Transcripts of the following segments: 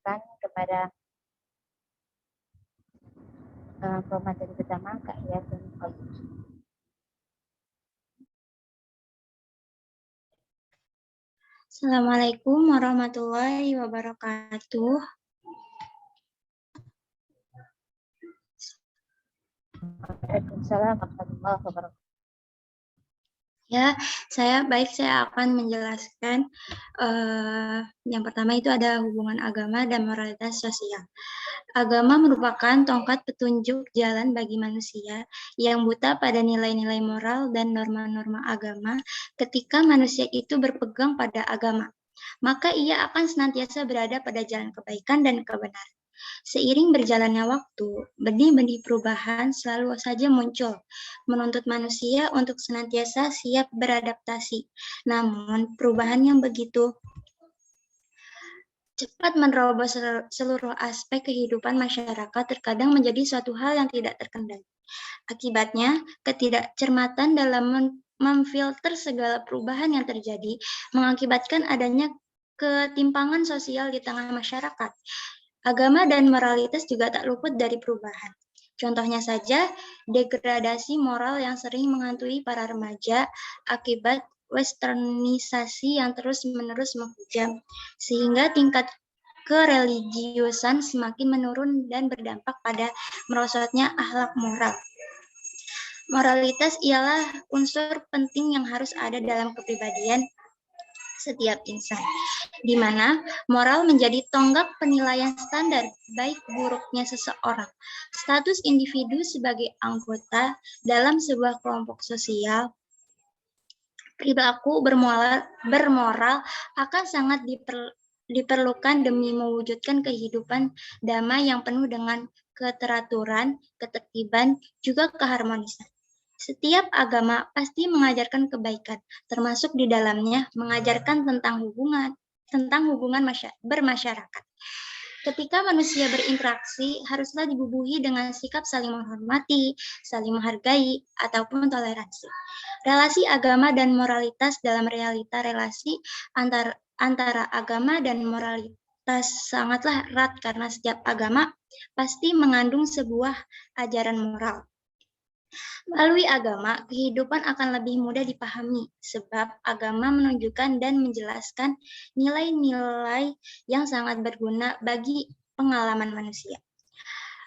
ditanyakan kepada pemateri pertama, Kak Yasin. Assalamualaikum warahmatullahi wabarakatuh. Waalaikumsalam warahmatullahi wabarakatuh. Ya, saya akan menjelaskan yang pertama itu ada hubungan agama dan moralitas sosial. Agama merupakan tongkat petunjuk jalan bagi manusia yang buta pada nilai-nilai moral dan norma-norma agama. Ketika manusia itu berpegang pada agama, maka ia akan senantiasa berada pada jalan kebaikan dan kebenaran. Seiring berjalannya waktu, benih-benih perubahan selalu saja muncul, menuntut manusia untuk senantiasa siap beradaptasi. Namun, perubahan yang begitu cepat menerobos seluruh aspek kehidupan masyarakat terkadang menjadi suatu hal yang tidak terkendali. Akibatnya, ketidakcermatan dalam memfilter segala perubahan yang terjadi mengakibatkan adanya ketimpangan sosial di tengah masyarakat. Agama dan moralitas juga tak luput dari perubahan. Contohnya saja, degradasi moral yang sering menghantui para remaja akibat westernisasi yang terus-menerus menghujam, sehingga tingkat kereligiusan semakin menurun dan berdampak pada merosotnya akhlak moral. Moralitas ialah unsur penting yang harus ada dalam kepribadian setiap insan, di mana moral menjadi tonggak penilaian standar baik buruknya seseorang. Status individu sebagai anggota dalam sebuah kelompok sosial, perilaku bermoral akan sangat diperlukan demi mewujudkan kehidupan damai yang penuh dengan keteraturan, ketertiban, juga keharmonisan. Setiap agama pasti mengajarkan kebaikan, termasuk di dalamnya mengajarkan tentang hubungan bermasyarakat. Ketika manusia berinteraksi, haruslah dibubuhi dengan sikap saling menghormati, saling menghargai, ataupun toleransi. Relasi agama dan moralitas dalam realita relasi antara agama dan moralitas sangatlah erat karena setiap agama pasti mengandung sebuah ajaran moral. Melalui agama, kehidupan akan lebih mudah dipahami, sebab agama menunjukkan dan menjelaskan nilai-nilai yang sangat berguna bagi pengalaman manusia.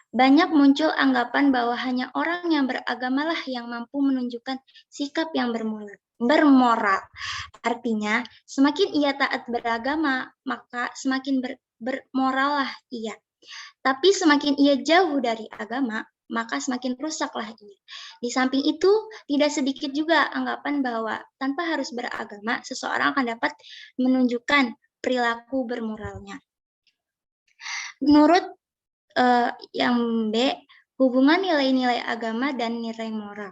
Banyak muncul anggapan bahwa hanya orang yang beragamalah yang mampu menunjukkan sikap yang bermoral. Artinya, semakin ia taat beragama, maka semakin bermorallah ia. Tapi semakin ia jauh dari agama, maka semakin rusaklah ia. Di samping itu, tidak sedikit juga anggapan bahwa tanpa harus beragama, seseorang akan dapat menunjukkan perilaku bermoralnya. Menurut yang B, hubungan nilai-nilai agama dan nilai moral.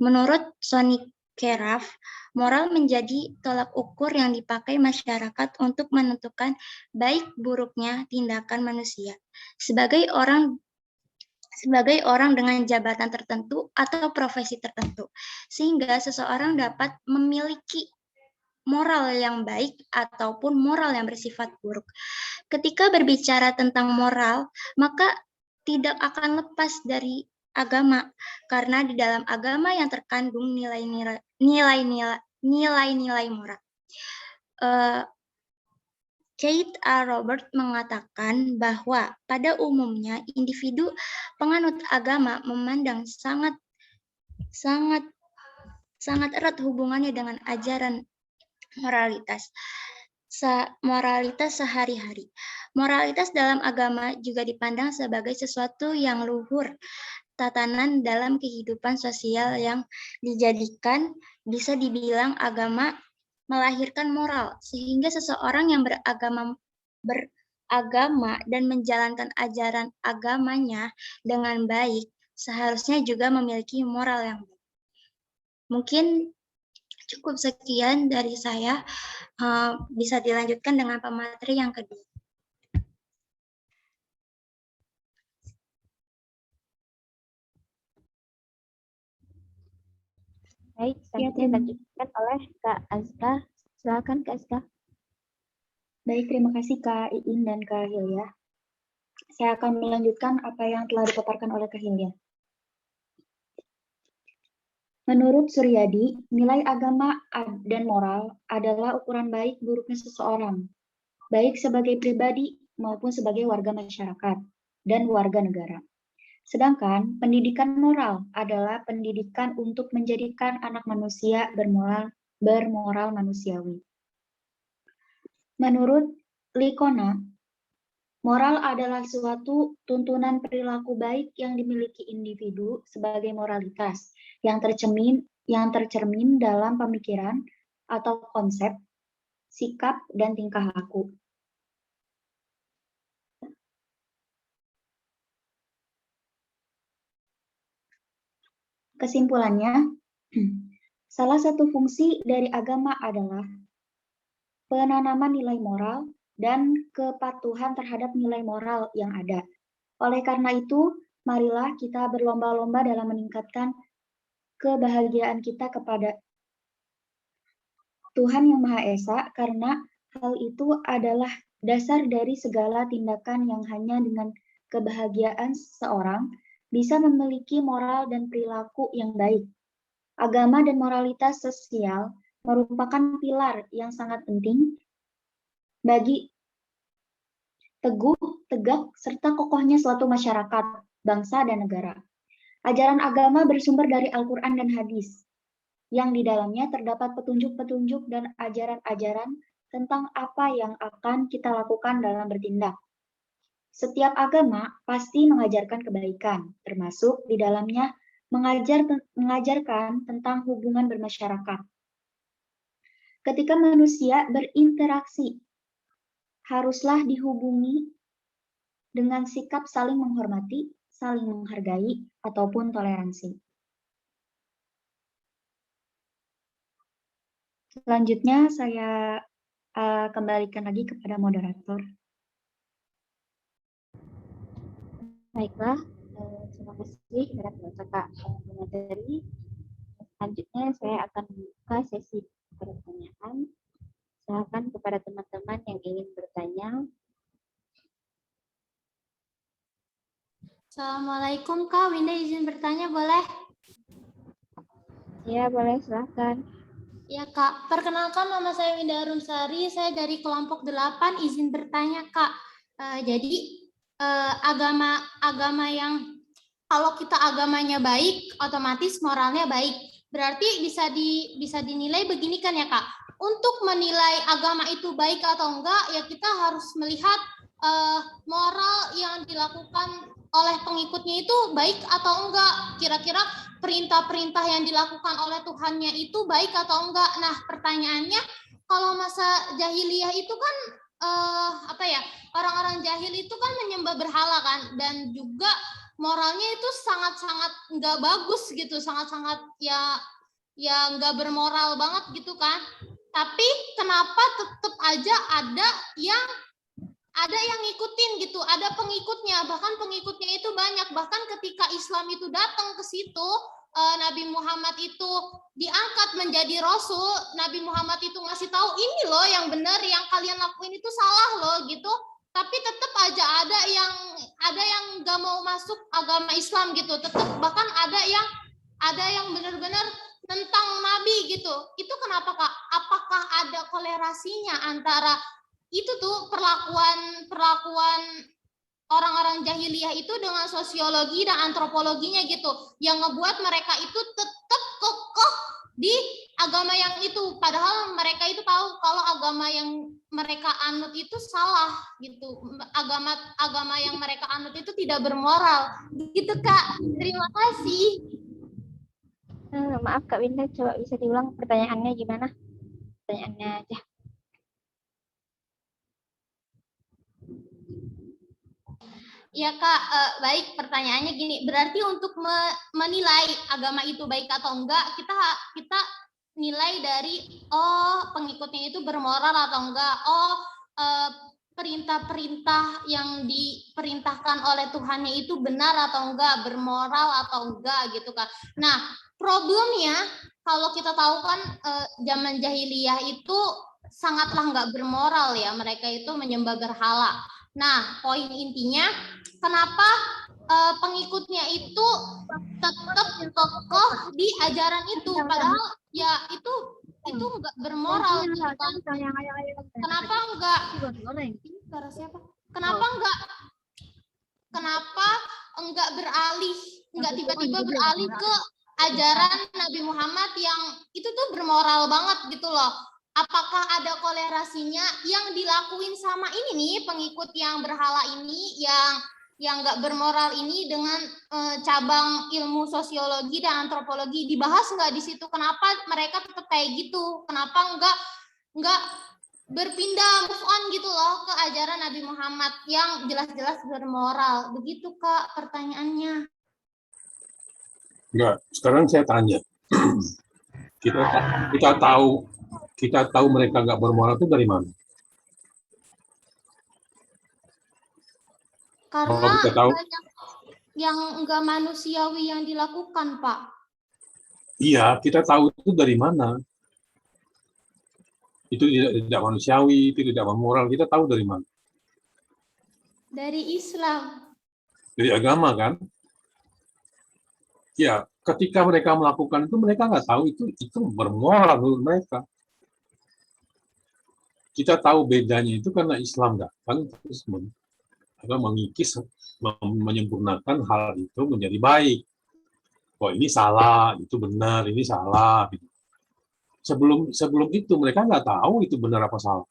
Menurut Sonny Keraf, moral menjadi tolak ukur yang dipakai masyarakat untuk menentukan baik buruknya tindakan manusia. Sebagai orang dengan jabatan tertentu atau profesi tertentu, sehingga seseorang dapat memiliki moral yang baik ataupun moral yang bersifat buruk. Ketika berbicara tentang moral, maka tidak akan lepas dari agama, karena di dalam agama yang terkandung nilai-nilai moral. Keith A. Robert mengatakan bahwa pada umumnya individu penganut agama memandang sangat erat hubungannya dengan ajaran moralitas sehari-hari. Moralitas dalam agama juga dipandang sebagai sesuatu yang luhur, tatanan dalam kehidupan sosial yang dijadikan bisa dibilang agama melahirkan moral, sehingga seseorang yang beragama dan menjalankan ajaran agamanya dengan baik seharusnya juga memiliki moral yang baik. Mungkin cukup sekian dari saya, bisa dilanjutkan dengan pemateri yang kedua. Baik, selanjutnya dilanjutkan oleh Kak Azka. Silakan Kak Azka. Baik, terima kasih Kak Iin dan Kak Hilya. Saya akan melanjutkan apa yang telah dipaparkan oleh Kak Hilya. Menurut Suryadi, nilai agama dan moral adalah ukuran baik buruknya seseorang, baik sebagai pribadi maupun sebagai warga masyarakat dan warga negara. Sedangkan pendidikan moral adalah pendidikan untuk menjadikan anak manusia bermoral manusiawi. Menurut Likona, moral adalah suatu tuntunan perilaku baik yang dimiliki individu sebagai moralitas yang tercermin dalam pemikiran atau konsep, sikap, dan tingkah laku. Kesimpulannya, salah satu fungsi dari agama adalah penanaman nilai moral dan kepatuhan terhadap nilai moral yang ada. Oleh karena itu, marilah kita berlomba-lomba dalam meningkatkan kebahagiaan kita kepada Tuhan Yang Maha Esa, karena hal itu adalah dasar dari segala tindakan yang hanya dengan kebahagiaan seseorang bisa memiliki moral dan perilaku yang baik. Agama dan moralitas sosial merupakan pilar yang sangat penting bagi tegak, serta kokohnya suatu masyarakat, bangsa, dan negara. Ajaran agama bersumber dari Al-Quran dan hadis, yang di dalamnya terdapat petunjuk-petunjuk dan ajaran-ajaran tentang apa yang akan kita lakukan dalam bertindak. Setiap agama pasti mengajarkan kebaikan, termasuk di dalamnya mengajarkan tentang hubungan bermasyarakat. Ketika manusia berinteraksi, haruslah dihubungi dengan sikap saling menghormati, saling menghargai, ataupun toleransi. Selanjutnya saya kembalikan lagi kepada moderator. Baiklah, terima kasih kepada Kak materi. Selanjutnya saya akan membuka sesi pertanyaan. Silakan kepada teman-teman yang ingin bertanya. Assalamualaikum Kak, Winda izin bertanya boleh? Ya, boleh, silakan. Ya Kak, perkenalkan nama saya Winda Arumsari, saya dari kelompok 8, izin bertanya Kak. Jadi agama yang kalau kita agamanya baik, otomatis moralnya baik. Berarti bisa dinilai begini kan ya Kak? Untuk menilai agama itu baik atau enggak, ya kita harus melihat moral yang dilakukan oleh pengikutnya itu baik atau enggak. Kira-kira perintah-perintah yang dilakukan oleh Tuhannya itu baik atau enggak. Nah, pertanyaannya, kalau masa jahiliyah itu kan orang-orang jahil itu kan menyembah berhala kan, dan juga moralnya itu sangat-sangat nggak bagus gitu, sangat-sangat ya nggak bermoral banget gitu kan. Tapi kenapa tetap aja ada yang ngikutin gitu, ada pengikutnya, bahkan pengikutnya itu banyak. Bahkan ketika Islam itu datang ke situ, Nabi Muhammad itu diangkat menjadi Rasul, Nabi Muhammad itu ngasih tahu ini loh yang benar, yang kalian lakuin itu salah loh gitu. Tapi tetap aja ada yang nggak mau masuk agama Islam gitu, tetap bahkan ada yang benar-benar tentang Nabi gitu. Itu kenapa Kak? Apakah ada kolerasinya antara itu tuh perlakuan orang-orang jahiliyah itu dengan sosiologi dan antropologinya gitu, yang ngebuat mereka itu tetap kokoh di agama yang itu, padahal mereka itu tahu kalau agama yang mereka anut itu salah gitu, agama yang mereka anut itu tidak bermoral gitu Kak. Terima kasih. Maaf Kak Winda, coba bisa diulang pertanyaannya gimana? Pertanyaannya aja. Ya Kak, baik, pertanyaannya gini, berarti untuk menilai agama itu baik atau enggak, kita nilai dari pengikutnya itu bermoral atau enggak, perintah-perintah yang diperintahkan oleh Tuhannya itu benar atau enggak, bermoral atau enggak gitu Kak. Nah, problemnya kalau kita tahu kan zaman jahiliyah itu sangatlah enggak bermoral ya, mereka itu menyembah berhala. Nah, poin intinya kenapa pengikutnya itu tetap kokoh di ajaran itu, padahal ya itu enggak bermoral gitu kan. Kenapa enggak? Suara siapa? Kenapa enggak beralih, enggak tiba-tiba beralih ke ajaran Nabi Muhammad yang itu tuh bermoral banget gitu loh. Apakah ada kolerasinya yang dilakuin sama ini nih pengikut yang berhala ini yang nggak bermoral ini dengan cabang ilmu sosiologi dan antropologi, dibahas nggak di situ? Kenapa mereka tetap kayak gitu? Kenapa nggak berpindah move on gitu loh ke ajaran Nabi Muhammad yang jelas-jelas bermoral? Begitu Kak pertanyaannya. Enggak, sekarang saya tanya. Kita tahu mereka nggak bermoral itu dari mana? Karena Kalau kita tahu, banyak yang enggak manusiawi yang dilakukan, Pak. iya, kita tahu itu dari mana? Itu tidak manusiawi, itu tidak bermoral. Kita tahu dari mana? Dari Islam. Dari agama kan? Ya, ketika mereka melakukan itu, mereka nggak tahu itu bermoral menurut mereka. Kita tahu bedanya itu karena Islam datang terus mengikis, menyempurnakan hal itu menjadi baik. Oh ini salah, itu benar, ini salah. Gitu. Sebelum itu mereka nggak tahu itu benar apa salah.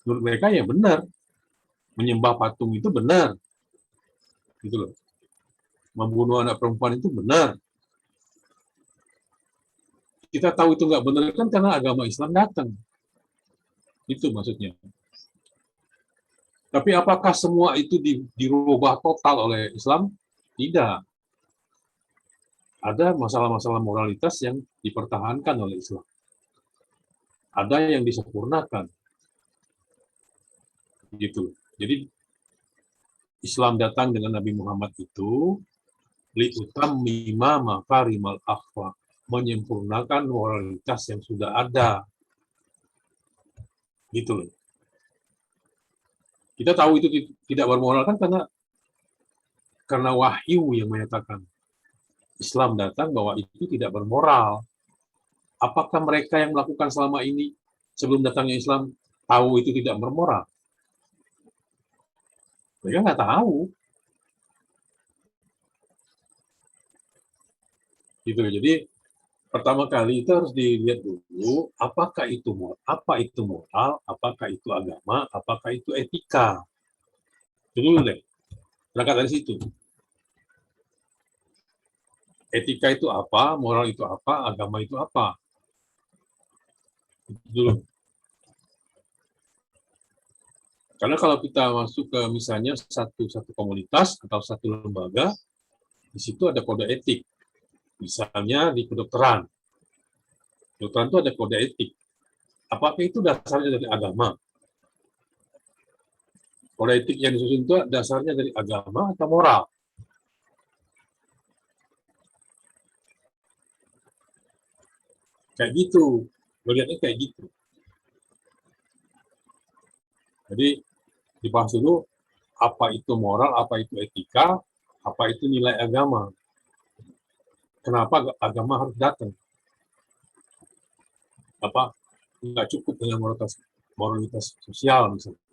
Menurut mereka ya benar, menyembah patung itu benar, gitu loh. Membunuh anak perempuan itu benar. Kita tahu itu nggak benar kan karena agama Islam datang. Itu maksudnya. Tapi apakah semua itu dirubah total oleh Islam? Tidak. Ada masalah-masalah moralitas yang dipertahankan oleh Islam. Ada yang disempurnakan. Gitu. Jadi Islam datang dengan Nabi Muhammad itu liutammima makarimal akhlak, menyempurnakan moralitas yang sudah ada. Gitu loh. Kita tahu itu tidak bermoral kan karena wahyu yang menyatakan Islam datang bahwa itu tidak bermoral. Apakah mereka yang melakukan selama ini sebelum datangnya Islam tahu itu tidak bermoral? Mereka nggak tahu. Gitu. Jadi pertama kali itu harus dilihat dulu apakah itu moral, apakah itu agama, apakah itu etika. Itu dulu deh. Berangkat dari situ. Etika itu apa, moral itu apa, agama itu apa. Itu dulu. Karena kalau kita masuk ke misalnya satu komunitas atau satu lembaga, di situ ada kode etik. Misalnya di kedokteran. Kedokteran itu ada kode etik. Apakah itu dasarnya dari agama? Kode etik yang disusun itu dasarnya dari agama atau moral? Kayak gitu. Melihatnya kayak gitu. Jadi dibahas dulu apa itu moral, apa itu etika, apa itu nilai agama. Kenapa agama harus datang? Apa nggak cukup dengan moralitas sosial misalnya?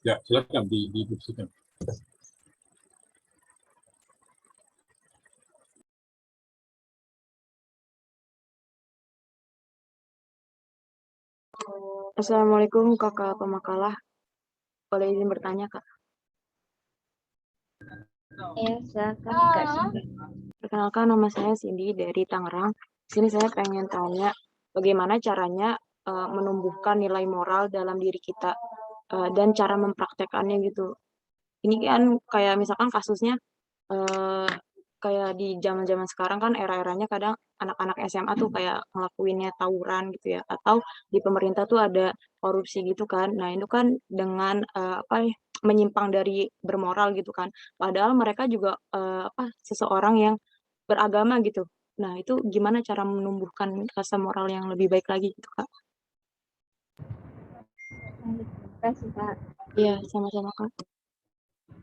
Ya, silakan didiskusikan. Assalamualaikum kakak pemakalah. Boleh izin bertanya kak? Ya, silakan Kak Cindy. Perkenalkan nama saya Cindy dari Tangerang. Di sini saya pengen tanya bagaimana caranya menumbuhkan nilai moral dalam diri kita dan cara mempraktekannya gitu. Ini kan kayak misalkan kasusnya kayak di zaman-zaman sekarang kan era-eranya kadang anak-anak SMA tuh kayak ngelakuinnya tawuran gitu ya, atau di pemerintah tuh ada korupsi gitu kan. Nah, itu kan dengan menyimpang dari bermoral gitu kan. Padahal mereka juga seseorang yang beragama gitu. Nah, itu gimana cara menumbuhkan rasa moral yang lebih baik lagi gitu, Kak? kasih Kak. Iya, sama-sama Kak.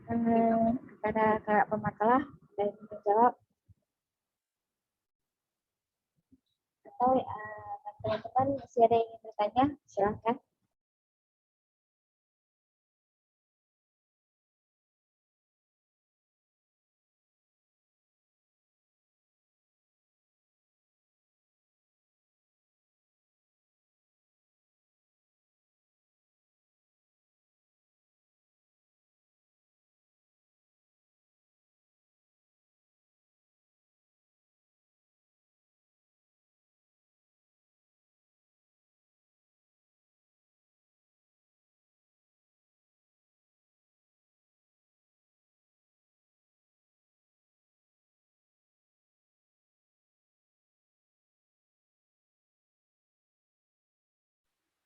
Kepada Kak pemakalah dan menjawab atau teman-teman masih ada yang ingin bertanya, silahkan.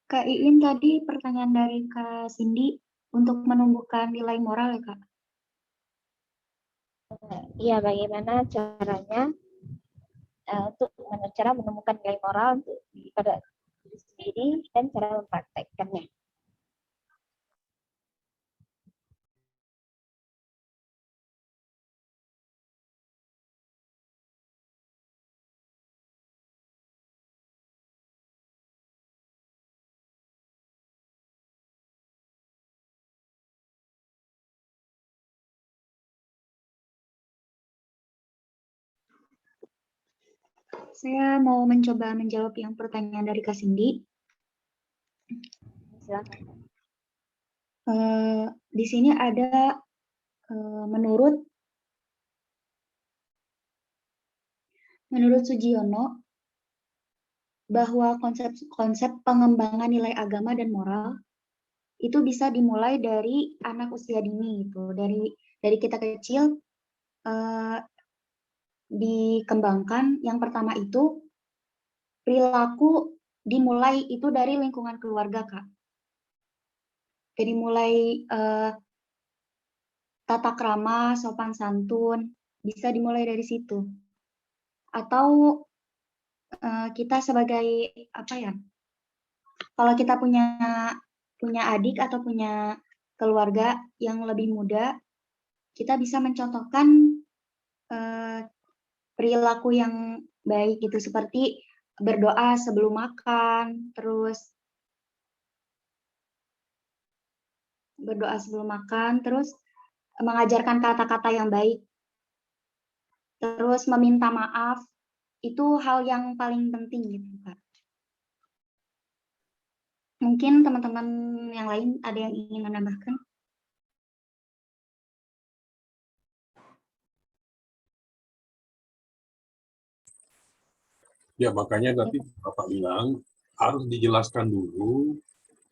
Kak Iin tadi pertanyaan dari Kak Cindy untuk menumbuhkan nilai moral ya Kak? Iya, bagaimana caranya untuk cara menemukan nilai moral untuk pada diri sendiri dan cara mempraktekkannya. Saya mau mencoba menjawab yang pertanyaan dari Kak Cindy. Silakan. Di sini ada menurut Sugiono bahwa konsep pengembangan nilai agama dan moral itu bisa dimulai dari anak usia dini gitu. Dari kita kecil dikembangkan. Yang pertama itu perilaku dimulai itu dari lingkungan keluarga, Kak. Jadi mulai tata krama, sopan santun, bisa dimulai dari situ. Atau kita sebagai apa ya? Kalau kita punya adik atau punya keluarga yang lebih muda, kita bisa mencontohkan perilaku yang baik gitu, seperti berdoa sebelum makan, terus mengajarkan kata-kata yang baik, terus meminta maaf, itu hal yang paling penting gitu, Kak. Mungkin teman-teman yang lain ada yang ingin menambahkan? Ya, makanya tadi Bapak bilang harus dijelaskan dulu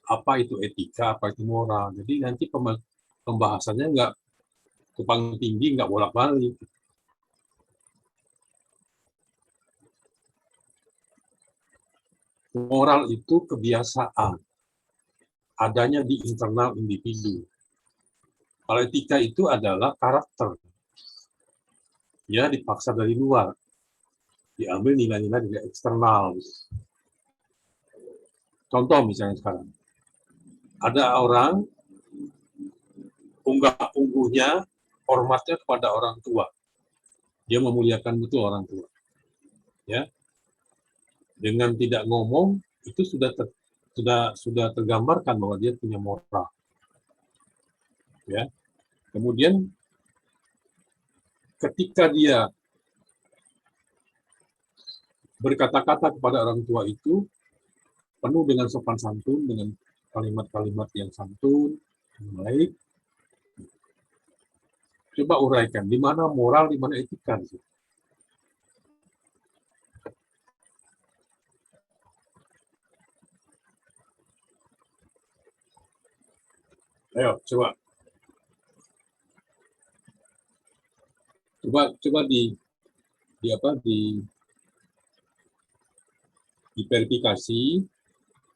apa itu etika, apa itu moral. Jadi nanti pembahasannya nggak tumpang tinggi, nggak bolak-balik. Moral itu kebiasaan, adanya di internal individu. Kalau etika itu adalah karakter. Ya, dipaksa dari luar. Diambil nilai-nilai dari eksternal. Contoh misalnya sekarang. Ada orang unggah-ungguhnya hormatnya kepada orang tua. Dia memuliakan betul orang tua. Ya. Dengan tidak ngomong itu sudah tergambarkan bahwa dia punya moral. Ya. Kemudian ketika dia berkata-kata kepada orang tua itu penuh dengan sopan santun, dengan kalimat-kalimat yang santun, yang baik. Coba uraikan, di mana moral, di mana etika. Ayo, coba diverifikasi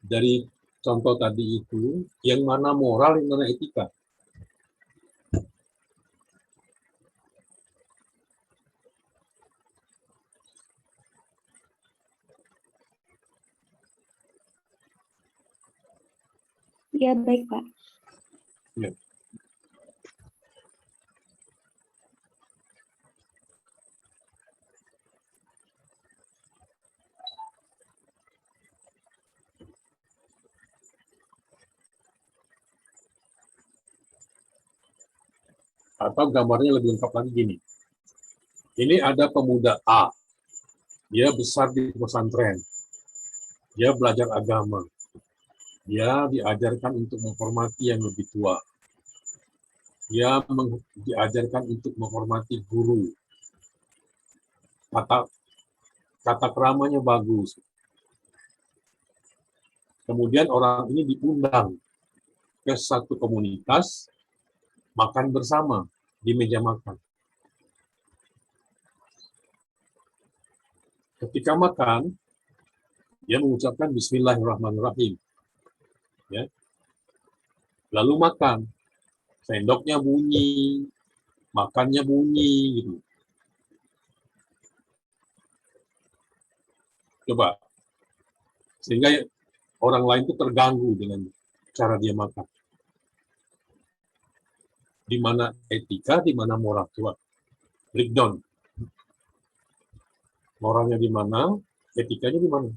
dari contoh tadi itu, yang mana moral, yang mana etika. Ya, baik, Pak. Ya. Atau gambarnya lebih lengkap lagi gini. Ini ada pemuda A. Dia besar di pesantren. Dia belajar agama. Dia diajarkan untuk menghormati yang lebih tua. Dia diajarkan untuk menghormati guru. Tata keramanya bagus. Kemudian orang ini diundang ke satu komunitas makan bersama di meja makan. Ketika makan, dia mengucapkan Bismillahirrahmanirrahim. Ya. Lalu makan. Sendoknya bunyi, makannya bunyi gitu. Coba. Sehingga orang lain itu terganggu dengan cara dia makan. Di mana etika, di mana moral. Coba. Breakdown. Moralnya di mana, etikanya di mana?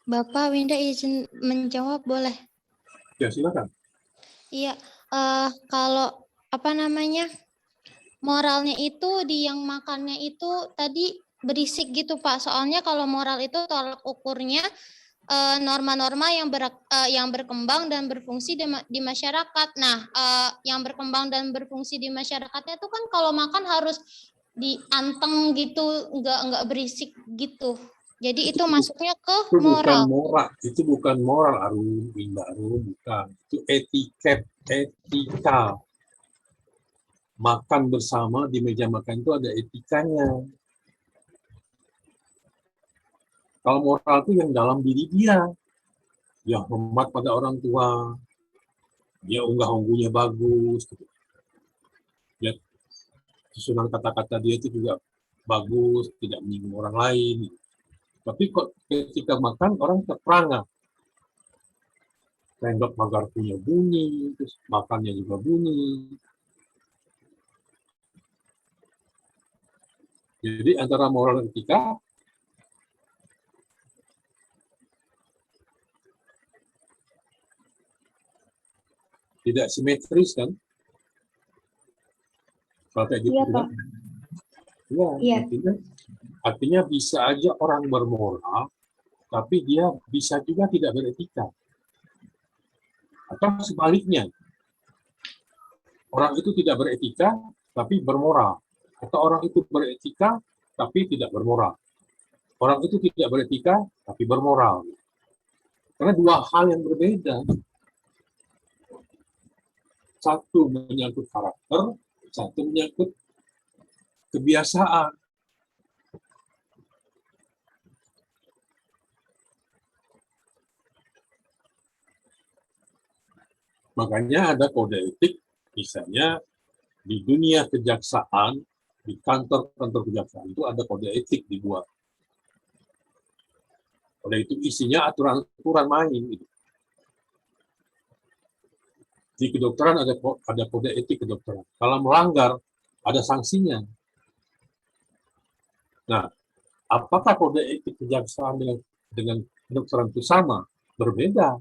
Bapak Winda izin menjawab boleh? Ya, silakan. Iya, kalau apa namanya moralnya itu di yang makannya itu tadi berisik gitu Pak. Soalnya kalau moral itu tolak ukurnya norma-norma yang berkembang dan berfungsi di masyarakat. Nah, yang berkembang dan berfungsi di masyarakatnya itu kan kalau makan harus dianteng gitu, nggak berisik gitu. Jadi itu masuknya ke Itu bukan moral. moral, itu bukan moral, Arum, bukan. Itu etika. Makan bersama di meja makan itu ada etikanya. Kalau moral itu yang dalam diri dia. Dia hormat pada orang tua. Dia unggah-ungguhnya bagus. Gitu. Dia susunan kata-kata dia itu juga bagus, tidak menyinggung orang lain. Gitu. Tapi kok ketika makan orang terperangah. Sendok magarpunya bunyi, terus makannya juga bunyi. Jadi antara moral dan etika tidak simetris kan? Kalau kayak gitu Iya, kan? Pak. Ya, Iya. artinya bisa aja orang bermoral, tapi dia bisa juga tidak beretika. Atau sebaliknya, orang itu tidak beretika, tapi bermoral. Atau orang itu beretika, tapi tidak bermoral. Orang itu tidak beretika, tapi bermoral. Karena dua hal yang berbeda. Satu menyangkut karakter, satu menyangkut kebiasaan. Makanya ada kode etik, misalnya di dunia kejaksaan, di kantor-kantor kejaksaan itu ada kode etik dibuat. Kode itu isinya aturan-aturan main. Gitu. Di kedokteran ada kode etik kedokteran. Kalau melanggar, ada sanksinya. Nah, apakah kode etik kejaksaan dengan kedokteran itu sama? Berbeda.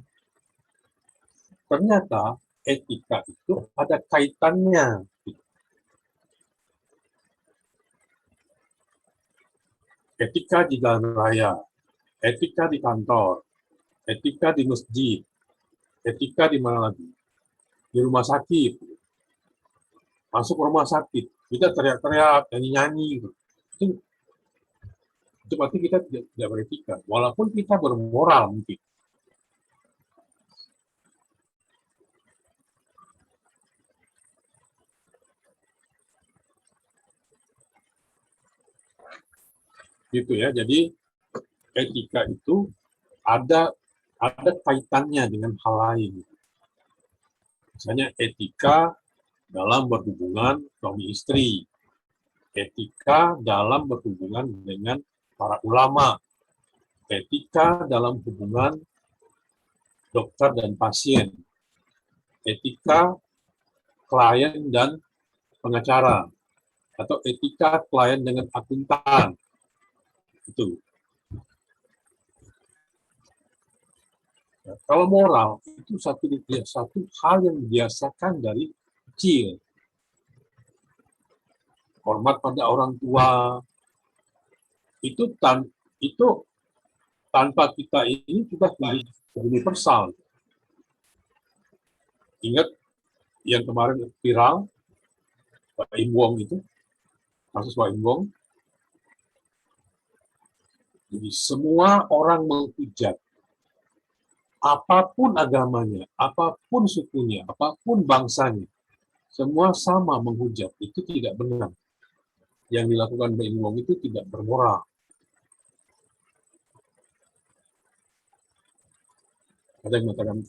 Ternyata etika itu ada kaitannya. Etika di jalan raya, etika di kantor, etika di masjid, etika di mana lagi? Di rumah sakit. Masuk rumah sakit, kita teriak-teriak, nyanyi-nyanyi. Itu berarti kita tidak beretika. Walaupun kita bermoral mungkin. Gitu ya. Jadi etika itu ada kaitannya dengan hal lain. Misalnya etika dalam berhubungan suami istri, etika dalam berhubungan dengan para ulama, etika dalam hubungan dokter dan pasien, etika klien dan pengacara, atau etika klien dengan akuntan. Itu. Ya, kalau moral itu satu hal yang dibiasakan dari kecil. Hormat pada orang tua. Itu tanpa kita ini sudah universal. Ingat yang kemarin viral, Pak Im Wong itu, kasus Pak Im Wong. Jadi semua orang menghujat, apapun agamanya, apapun sukunya, apapun bangsanya, semua sama menghujat. Itu tidak benar. Yang dilakukan Pak Im Wong itu tidak bermoral. Ada yang mengatakan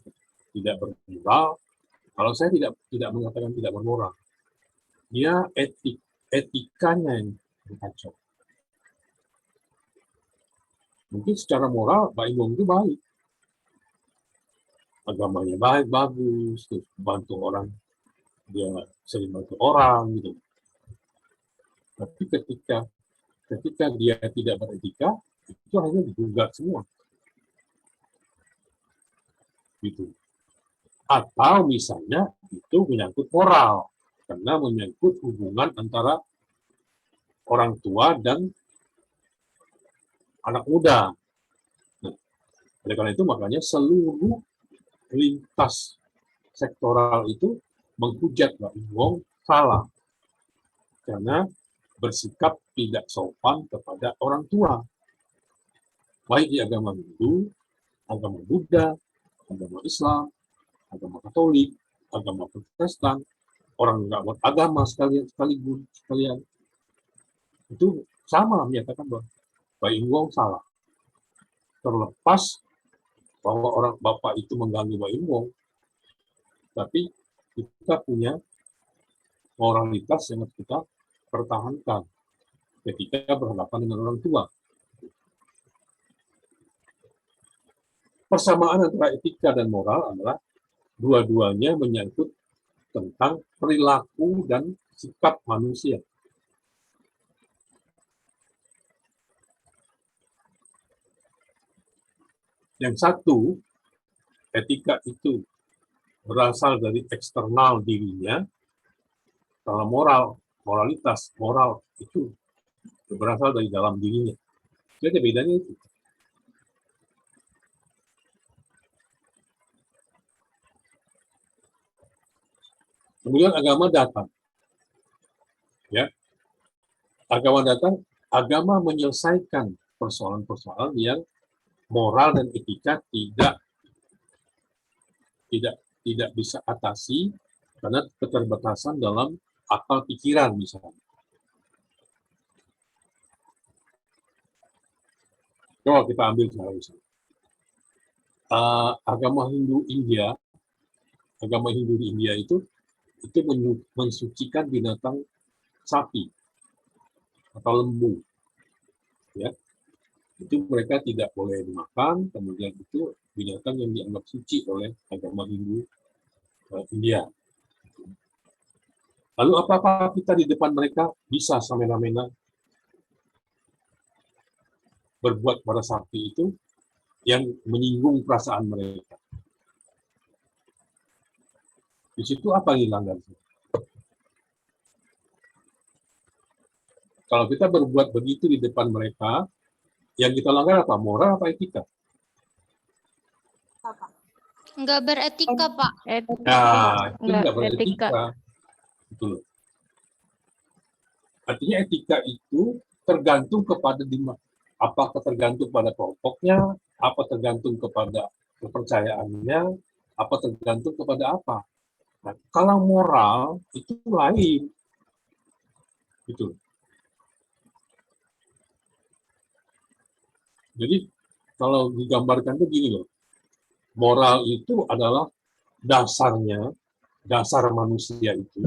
tidak bermoral. Kalau saya tidak mengatakan tidak bermoral. Dia etikanya yang kacau. Mungkin secara moral Pak Im Wong itu baik. Agamanya baik, bagus, terus bantu orang, dia sering bantu orang gitu. Tapi ketika dia tidak beretika, itu hanya digugat semua. Gitu. Atau misalnya itu menyangkut moral, karena menyangkut hubungan antara orang tua dan anak muda. Nah, oleh karena itu makanya seluruh lintas sektoral itu menghujat Pak Im Wong salah karena bersikap tidak sopan kepada orang tua, baik di agama Hindu, agama Buddha, agama Islam, agama Katolik, agama Protestan, orang nggak beragama sekalian itu sama menyatakan bahwa Pak Im Wong salah, terlepas bahwa orang bapak itu mengganggu Pak Im Wong, tapi kita punya moralitas yang harus kita pertahankan ketika berhadapan dengan orang tua. Persamaan antara etika dan moral adalah dua-duanya menyangkut tentang perilaku dan sikap manusia. Yang satu, etika itu berasal dari eksternal dirinya, kalau moralitas, moral itu berasal dari dalam dirinya. Jadi bedanya itu. Kemudian agama datang. Ya. Agama menyelesaikan persoalan-persoalan yang moral dan etika tidak bisa atasi karena keterbatasan dalam akal pikiran misalnya. Coba kita ambil misalnya. Agama Hindu di India itu mensucikan binatang sapi atau lembu. Ya. Itu mereka tidak boleh dimakan, kemudian itu binatang yang dianggap suci oleh agama Hindu India. Lalu apakah kita di depan mereka bisa semena-mena berbuat pada sapi itu yang menyinggung perasaan mereka? Di situ apa yang dilanggar? Kalau kita berbuat begitu di depan mereka, yang kita langgar apa? Moral apa etika? Nggak beretika, Pak. Nah, itu Nggak nggak beretika. Betul. Artinya etika itu tergantung kepada apakah tergantung pada kelompoknya, apa tergantung kepada kepercayaannya, apa tergantung kepada apa. Nah, kalau moral itu lain. Gitu. Jadi kalau digambarkan itu gini loh, moral itu adalah dasarnya dasar manusia itu,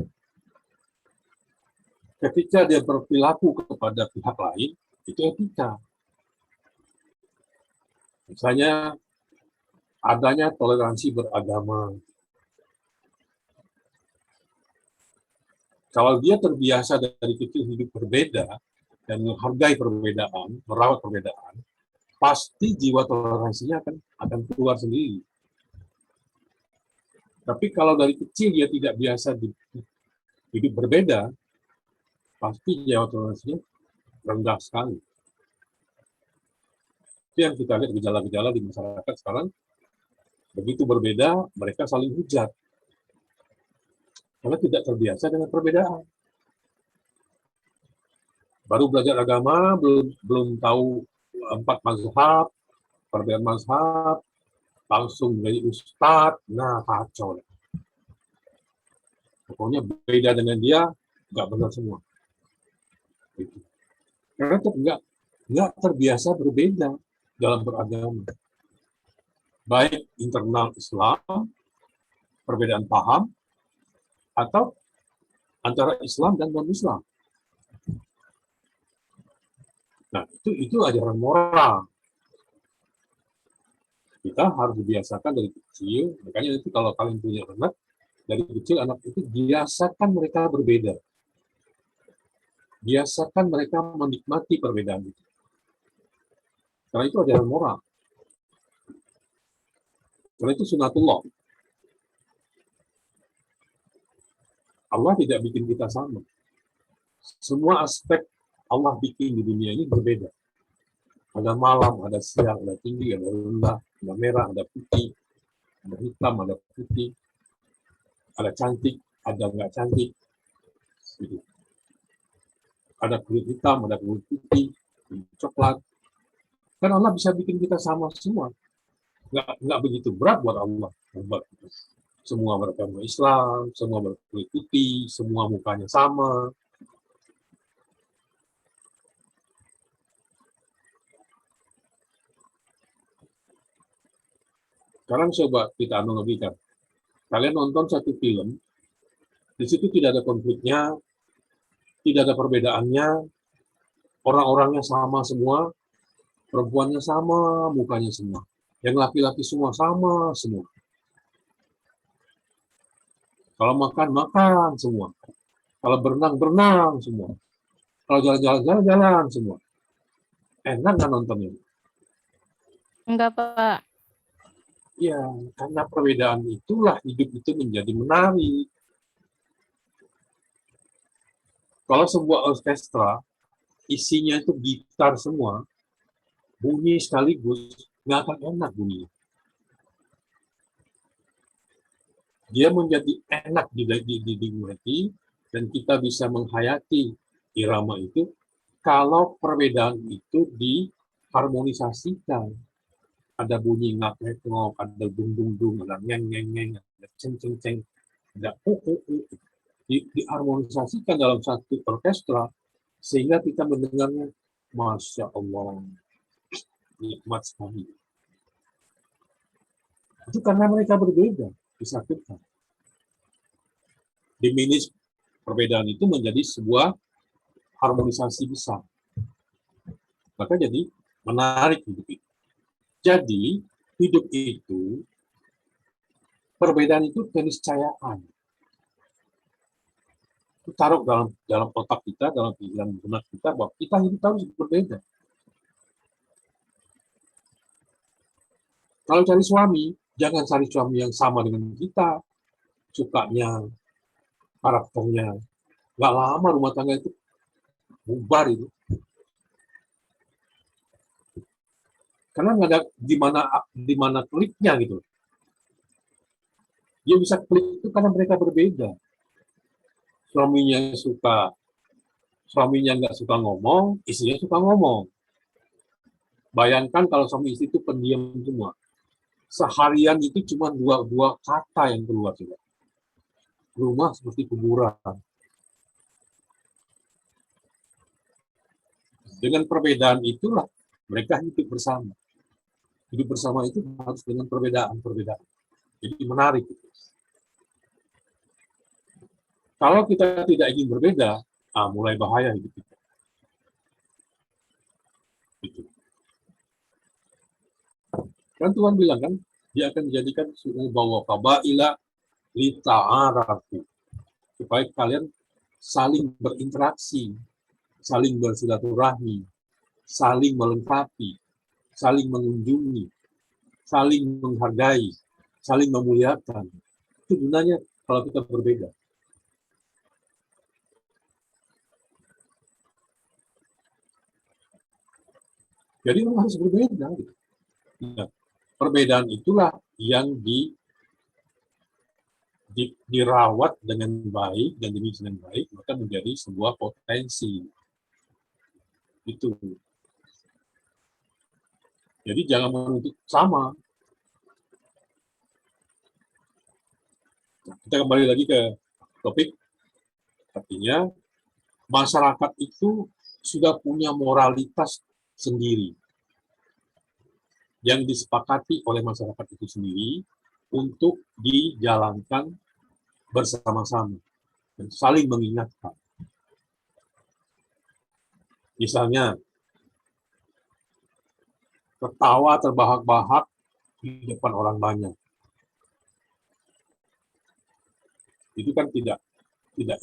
ketika dia berperilaku kepada pihak lain, itu etika. Misalnya, adanya toleransi beragama. Kalau dia terbiasa dari kecil hidup berbeda dan menghargai perbedaan, merawat perbedaan, pasti jiwa toleransinya akan keluar sendiri. Tapi kalau dari kecil dia tidak biasa hidup berbeda, pasti jiwa toleransinya rendah sekali. Itu yang kita lihat gejala-gejala di masyarakat sekarang. Begitu berbeda, mereka saling hujat. Karena tidak terbiasa dengan perbedaan. Baru belajar agama, belum tahu 4 mazhab, perbedaan mazhab, langsung menjadi ustadz, nah kacau. Pokoknya beda dengan dia, nggak benar semua. Gitu. Karena nggak terbiasa berbeda dalam beragama. Baik internal Islam, perbedaan paham, atau antara Islam dan non-Islam. Nah, itu ajaran moral. Kita harus dibiasakan dari kecil, makanya nanti kalau kalian punya anak, dari kecil anak itu biasakan mereka berbeda. Biasakan mereka menikmati perbedaan itu. Karena itu ajaran moral. Karena itu sunatullah. Allah tidak bikin kita sama. Semua aspek Allah bikin di dunia ini berbeda. Ada malam, ada siang, ada tinggi, ada rendah, ada merah, ada putih, ada hitam, ada putih, ada cantik, ada nggak cantik. Gitu. Ada kulit hitam, ada kulit putih, kulit coklat. Kan Allah bisa bikin kita sama semua. Nggak begitu berat buat Allah. Semua beragama Islam, semua berkulit putih, semua mukanya sama. Sekarang coba kita analogikan. Kalian nonton satu film, di situ tidak ada konfliknya, tidak ada perbedaannya, orang-orangnya sama semua, perempuannya sama, mukanya semua. Yang laki-laki semua sama semua. Kalau makan semua. Kalau berenang semua. Kalau jalan semua. Enak nggak nontonnya? Enggak, Pak. Ya, karena perbedaan itulah hidup itu menjadi menarik. Kalau sebuah orkestra, isinya itu gitar semua, bunyi sekaligus, nggak akan enak bunyinya. Dia menjadi enak dinikmati dan kita bisa menghayati irama itu kalau perbedaan itu diharmonisasikan. Ada bunyi ngak-ngok, ada dung-dung-dung, ada ngeng-ngeng, ada ceng-ceng-ceng, ada diharmonisasikan dalam satu orkestra sehingga kita mendengarnya, Masya Allah, nikmat sekali. Itu karena mereka berbeda. Disatukan. Diminish perbedaan itu menjadi sebuah harmonisasi besar. Maka jadi menarik hidup itu. Jadi hidup itu perbedaan itu keniscayaan. Itu taruh dalam otak kita, dalam pikiran benak kita bahwa kita hidup harus berbeda. Kalau cari suami, jangan cari suami yang sama dengan kita, sukanya, karakternya. Nggak lama rumah tangga itu bubar itu. Karena nggak ada di mana kliknya gitu. Dia bisa klik itu karena mereka berbeda. Suaminya nggak suka ngomong, istrinya suka ngomong. Bayangkan kalau suami istri itu pendiam semua. Seharian itu cuma dua kata yang keluar juga. Rumah seperti kuburan. Dengan perbedaan itulah mereka hidup bersama. Hidup bersama itu harus dengan perbedaan-perbedaan. Jadi menarik. Kalau kita tidak ingin berbeda, mulai bahaya hidup kita. Gitu. Kan Tuhan bilang kan, dia akan menjadikan bahwa kabaila lita'arafu, supaya kalian saling berinteraksi, saling bersilaturahmi, saling melengkapi, saling mengunjungi, saling menghargai, saling memuliakan. Itu gunanya kalau kita berbeda. Jadi memang harus berbeda. Gitu. Nah, perbedaan itulah yang dirawat dengan baik dan dididik dengan baik, maka menjadi sebuah potensi. Itu. Jadi jangan menuntut sama. Kita kembali lagi ke topik, artinya masyarakat itu sudah punya moralitas sendiri yang disepakati oleh masyarakat itu sendiri untuk dijalankan bersama-sama dan saling mengingatkan. Misalnya, tertawa terbahak-bahak di depan orang banyak. Itu kan tidak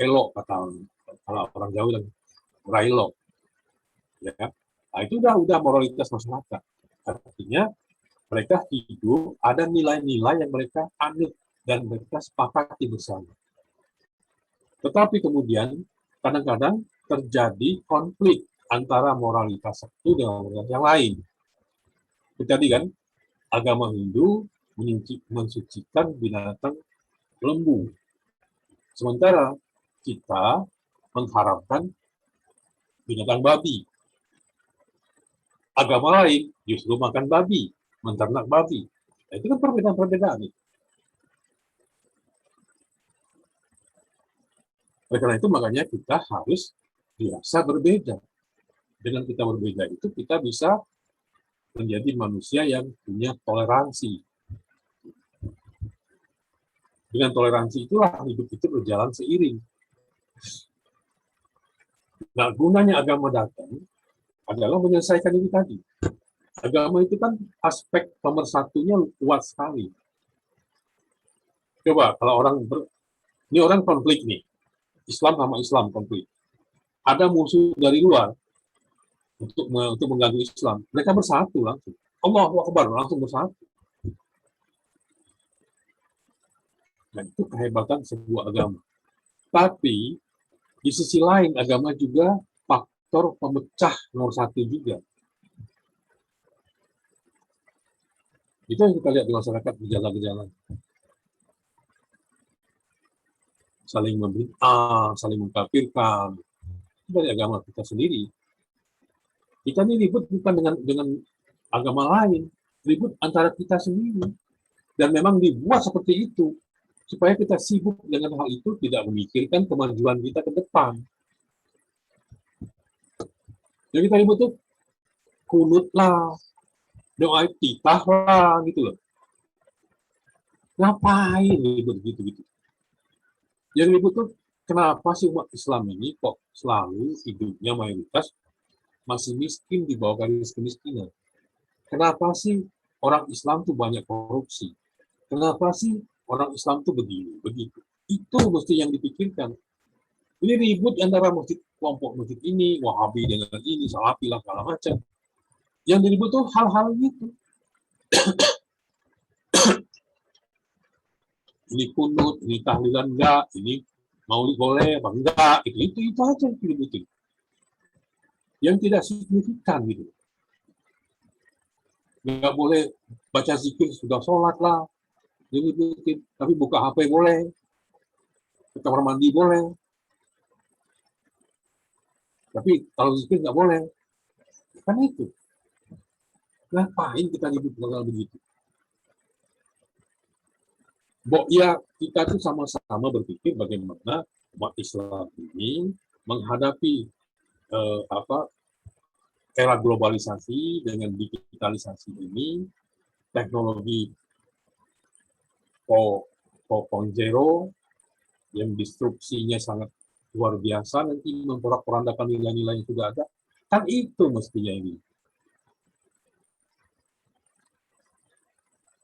elok, kata kalau orang Jawa bilang, ora elok. Ya. Nah, itu udah moralitas masyarakat. Artinya mereka hidup, ada nilai-nilai yang mereka anut dan mereka sepakati bersama. Tetapi kemudian kadang-kadang terjadi konflik antara moralitas satu dengan moralitas yang lain. Tadi kan agama Hindu mensucikan binatang lembu, sementara kita mengharapkan binatang babi. Agama lain justru makan babi, menternak babi. Nah, itu kan perbedaan-perbedaan. Oleh karena itu makanya kita harus biasa berbeda. Dengan kita berbeda itu kita bisa menjadi manusia yang punya toleransi. Dengan toleransi itulah hidup itu berjalan seiring. Nah, gunanya agama datang adalah menyelesaikan ini tadi. Agama itu kan aspek nomor satunya kuat sekali. Coba kalau ini orang konflik nih, Islam sama Islam konflik. Ada musuh dari luar untuk mengganggu Islam, mereka bersatu langsung. Allahu Akbar, langsung bersatu. Nah, itu kehebatan sebuah agama. Tapi di sisi lain agama juga faktor pemecah nomor satu juga. Itu yang kita lihat di masyarakat, gejala-gejala. Saling membid'ah, saling mengkafirkan. Itu dari agama kita sendiri. Kita ini ribut bukan dengan agama lain, ribut antara kita sendiri. Dan memang dibuat seperti itu, supaya kita sibuk dengan hal itu, tidak memikirkan kemajuan kita ke depan. Yang kita ribut tuh, kunut lah, doa titah lah, gitu loh. Ngapain ribut gitu-gitu? Yang ribut tuh, kenapa sih umat Islam ini kok selalu hidupnya mayoritas masih miskin di bawah garis kemiskinan? Kenapa sih orang Islam tuh banyak korupsi? Kenapa sih orang Islam tuh begini, begitu? Itu mesti yang dipikirkan. Ini ribut antara kelompok masjid ini, Wahabi dengan ini, Salafi lah, segala macam. Yang diribut tuh hal-hal gitu. Ini kunut, ini tahlilan enggak, ini maulid boleh apa enggak, itu aja yang diributin. Yang tidak signifikan gitu. Enggak boleh baca zikir sudah sholat lah, diributin. Tapi buka HP boleh, ke kamar mandi boleh. Tapi kalau zikir nggak boleh. Kan itu. Ngapain kita ribut dengan begitu? Ya kita tuh sama-sama berpikir bagaimana umat Islam ini menghadapi era globalisasi dengan digitalisasi ini, teknologi 4.0, yang destruksinya sangat luar biasa, nanti memporak-porandakan nilai-nilai yang sudah ada, kan itu mestinya ini.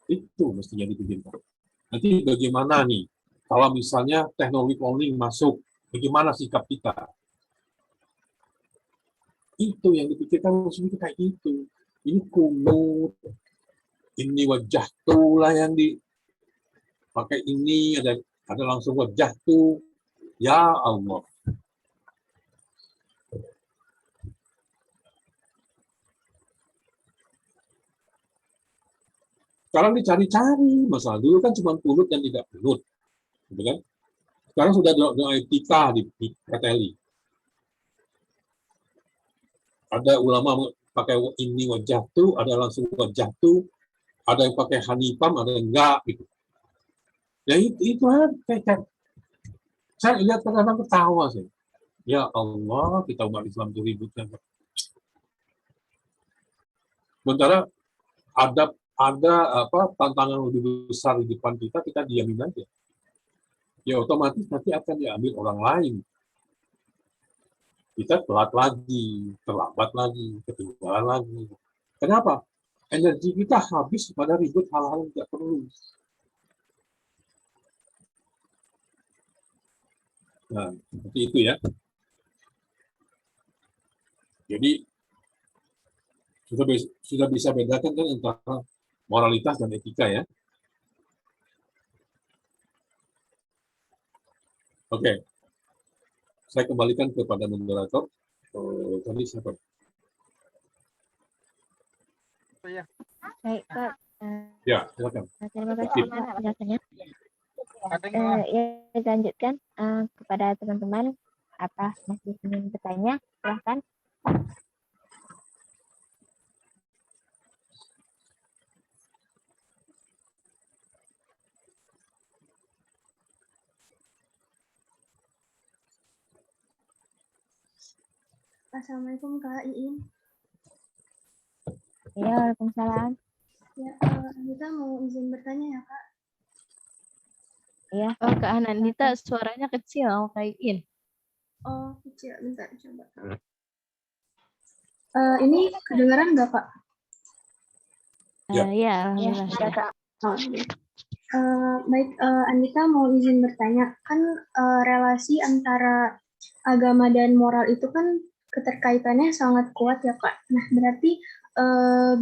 Itu mestinya dipikirkan. Nanti bagaimana nih, kalau misalnya teknologi cloning masuk, bagaimana sikap kita? Itu yang dipikirkan musuhnya kayak gitu. Ini kunut, ini wajah tuh lah yang dipakai ini, ada langsung wajah tuh. Ya Allah. Sekarang dicari-cari, masalah dulu kan cuma kunut dan tidak kunut, gitu kan? Sekarang sudah doa etika di PTLI. Ada ulama pakai ini wajah tuh, ada langsung wajah tuh, ada yang pakai hanifam, ada yang enggak gitu. Ya itu kayak saya lihat kadang-kadang ketawa sih. Ya Allah, kita umat Islam itu ributnya. Sementara ada tantangan lebih besar di depan kita diamin aja. Ya otomatis nanti akan diambil orang lain. Kita telat lagi, terlambat lagi, ketinggalan lagi. Kenapa? Energi kita habis pada ribut hal-hal yang tidak perlu. Nah, seperti itu ya. Jadi sudah bisa bedakan kan antara moralitas dan etika ya. Oke, saya kembalikan kepada moderator. Tadi siapa? Baik, Pak. Ya, silakan. Terima kasih Pak penjelasannya. Ya, lanjutkan kepada teman-teman. Apa masih ingin bertanya? Silahkan. Assalamualaikum Kak Iin. Ya, Waalaikumsalam. Ya, Anita mau izin bertanya ya Kak. Ya. Oh, Kak Anandita suaranya kecil kayak In. Oh, kecil. Bentar, coba. Ini kedengaran nggak Kak? Ya. Ya, alhamdulillah. Ya, Kak. Baik, Anita mau izin bertanya. Kan relasi antara agama dan moral itu kan keterkaitannya sangat kuat ya Kak. Nah, berarti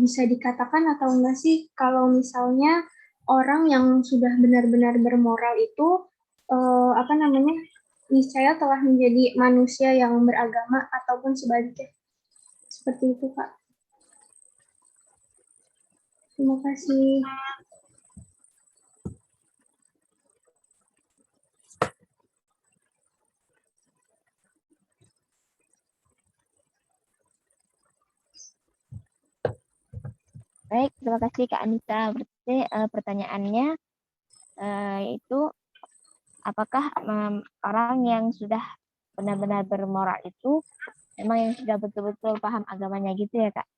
bisa dikatakan atau enggak sih kalau misalnya orang yang sudah benar-benar bermoral itu niscaya telah menjadi manusia yang beragama ataupun sebaliknya. Seperti itu Kak. Terima kasih. Baik, terima kasih Kak Anita. Berarti pertanyaannya itu apakah orang yang sudah benar-benar bermoral itu memang yang sudah betul-betul paham agamanya gitu ya Kak?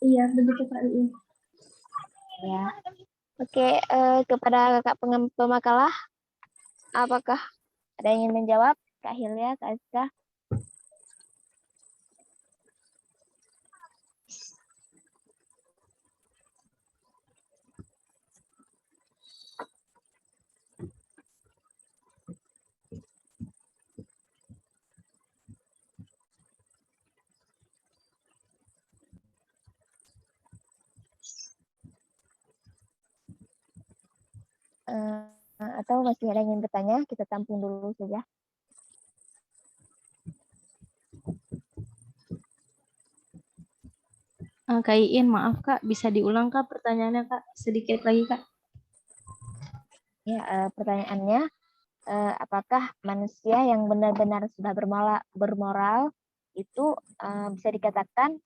Iya, begitu Kak Iin. Ya. Oke, kepada Kak pemakalah, apakah ada yang ingin menjawab? Kak Hilya, Kak Aska? Atau masih ada yang ingin bertanya? Kita tampung dulu saja. Kak Iin, maaf Kak, bisa diulang Kak pertanyaannya Kak? Sedikit lagi Kak. Ya, pertanyaannya, apakah manusia yang benar-benar sudah bermoral itu bisa dikatakan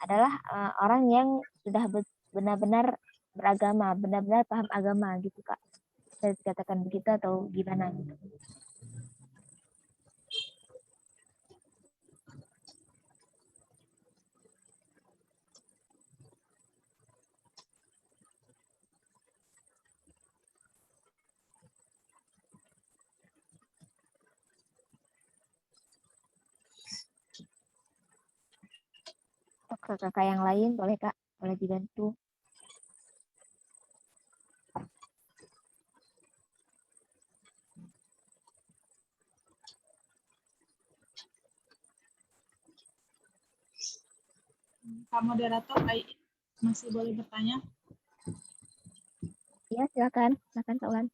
adalah orang yang sudah benar-benar beragama, benar-benar paham agama gitu Kak? Bisa dikatakan begitu atau gimana gitu? kakak yang lain, boleh Kak, boleh dibantu. Pak moderator, masih boleh bertanya? Iya, silakan Kak Ulan.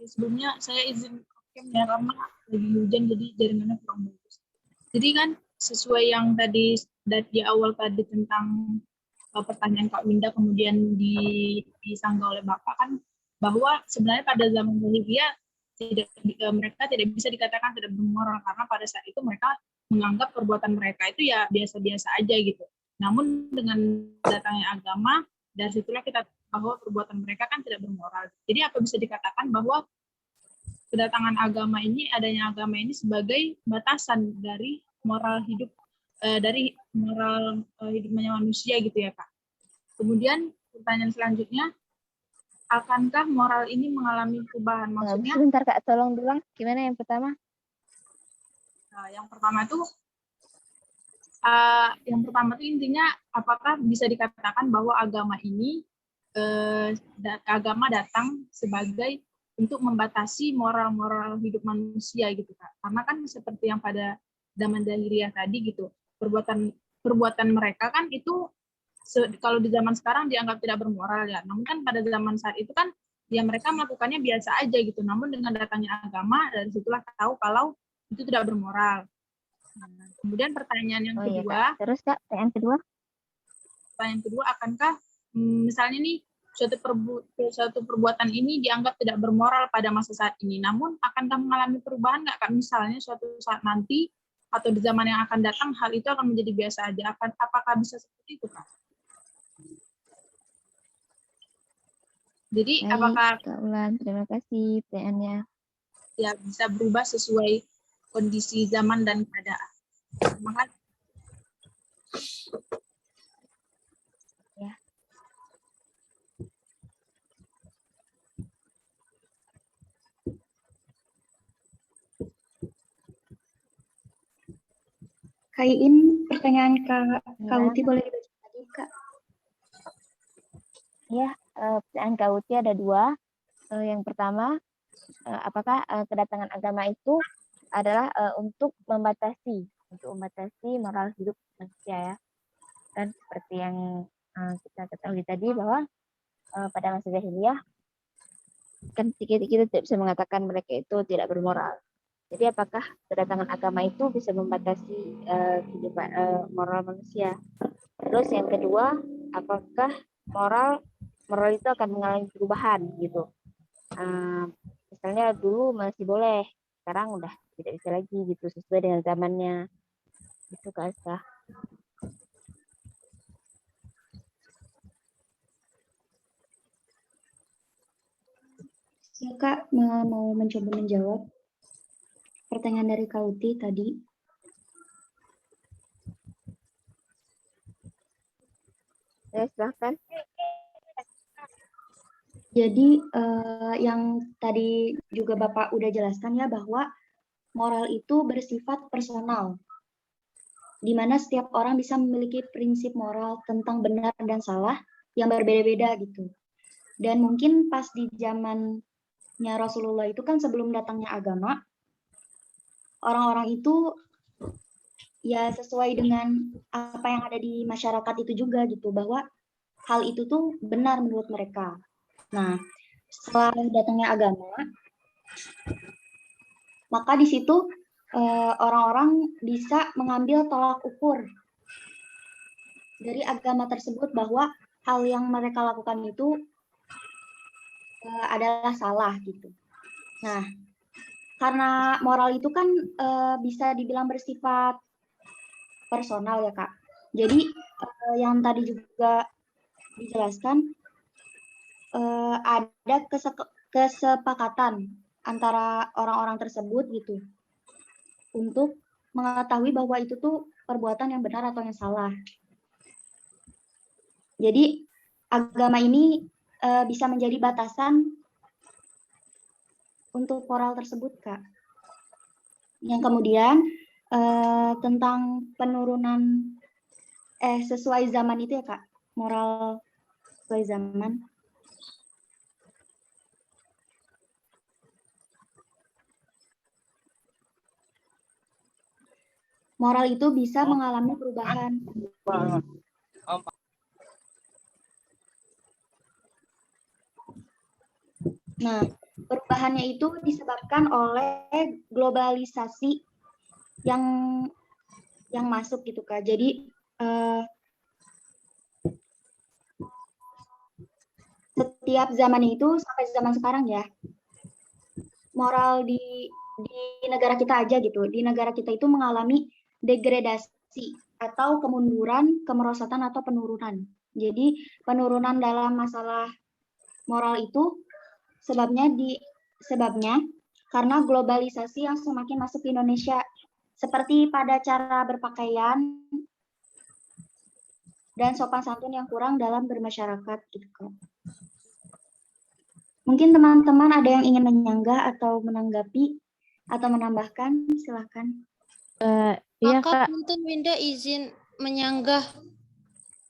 Sebelumnya saya izin okem ya, karena lagi hujan jadi jaringannya kurang bagus. Jadi kan sesuai yang tadi di awal tadi tentang pertanyaan Kak Winda kemudian disanggah oleh Bapak kan, bahwa sebenarnya pada zaman jahiliyah mereka tidak bisa dikatakan tidak bermoral karena pada saat itu mereka menganggap perbuatan mereka itu ya biasa-biasa aja gitu. Namun dengan datangnya agama, dari situlah kita bahwa perbuatan mereka kan tidak bermoral. Jadi apa bisa dikatakan bahwa kedatangan agama ini, adanya agama ini sebagai batasan dari moral hidup, hidupnya manusia gitu ya Kak. Kemudian pertanyaan selanjutnya, akankah moral ini mengalami perubahan? Maksudnya, sebentar Kak, tolong bilang gimana yang pertama? Yang pertama itu intinya apakah bisa dikatakan bahwa agama ini agama datang sebagai untuk membatasi moral-moral hidup manusia gitu Kak. Karena kan seperti yang pada zaman jahiliyah tadi gitu, perbuatan mereka kan itu kalau di zaman sekarang dianggap tidak bermoral ya. Namun kan pada zaman saat itu kan ya mereka melakukannya biasa aja gitu. Namun dengan datangnya agama, dari situlah tahu kalau itu tidak bermoral. Nah, kemudian pertanyaan yang kedua. Iya, Kak. Terus Kak, pertanyaan kedua, akankah misalnya nih suatu perbuatan ini dianggap tidak bermoral pada masa saat ini, namun akankah mengalami perubahan nggak Kak? Misalnya suatu saat nanti atau di zaman yang akan datang hal itu akan menjadi biasa aja. Apakah bisa seperti itu Kak? Jadi baik, apakah Kak Ulan, terima kasih pertanyaannya. Ya bisa berubah sesuai kondisi zaman dan keadaan? Terima kasih. Ya. Kaiin pertanyaan Kak Uti boleh dibaca lagi Kak? Ya, pertanyaan Kak Uti ada dua. Yang pertama, apakah kedatangan agama itu adalah untuk membatasi moral hidup manusia ya? Dan seperti yang kita ketahui tadi bahwa pada masa jahiliyah kan kita tidak bisa mengatakan mereka itu tidak bermoral. Jadi apakah kedatangan agama itu bisa membatasi kehidupan moral manusia? Terus yang kedua, apakah moral itu akan mengalami perubahan gitu? Misalnya dulu masih boleh, sekarang udah tidak bisa lagi gitu sesuai dengan zamannya. Itu Kak Aska. Ya Kak, mau mencoba menjawab pertanyaan dari Kak Uti tadi. Ya, silahkan. Jadi yang tadi juga Bapak udah jelaskan ya bahwa moral itu bersifat personal, di mana setiap orang bisa memiliki prinsip moral tentang benar dan salah yang berbeda-beda gitu. Dan mungkin pas di zamannya Rasulullah itu kan sebelum datangnya agama, orang-orang itu ya sesuai dengan apa yang ada di masyarakat itu juga gitu, bahwa hal itu tuh benar menurut mereka. Nah, setelah datangnya agama, maka di situ orang-orang bisa mengambil tolak ukur dari agama tersebut bahwa hal yang mereka lakukan itu adalah salah gitu. Nah, karena moral itu kan bisa dibilang bersifat personal ya Kak. Jadi yang tadi juga dijelaskan, ada kesepakatan antara orang-orang tersebut gitu untuk mengetahui bahwa itu tuh perbuatan yang benar atau yang salah. Jadi agama ini bisa menjadi batasan untuk moral tersebut Kak. Yang kemudian tentang penurunan sesuai zaman itu ya Kak, moral sesuai zaman. Moral itu bisa mengalami perubahan. Nah, perubahannya itu disebabkan oleh globalisasi yang masuk gitu Kak. Jadi setiap zaman itu sampai zaman sekarang ya, moral di negara kita aja gitu. Di negara kita itu mengalami degradasi atau kemunduran, kemerosotan atau penurunan. Jadi penurunan dalam masalah moral itu sebabnya karena globalisasi yang semakin masuk ke Indonesia, seperti pada cara berpakaian dan sopan santun yang kurang dalam bermasyarakat gitu. Mungkin teman-teman ada yang ingin menyanggah atau menanggapi atau menambahkan, silakan. Iya Kak, Kak. punten Winda izin menyanggah.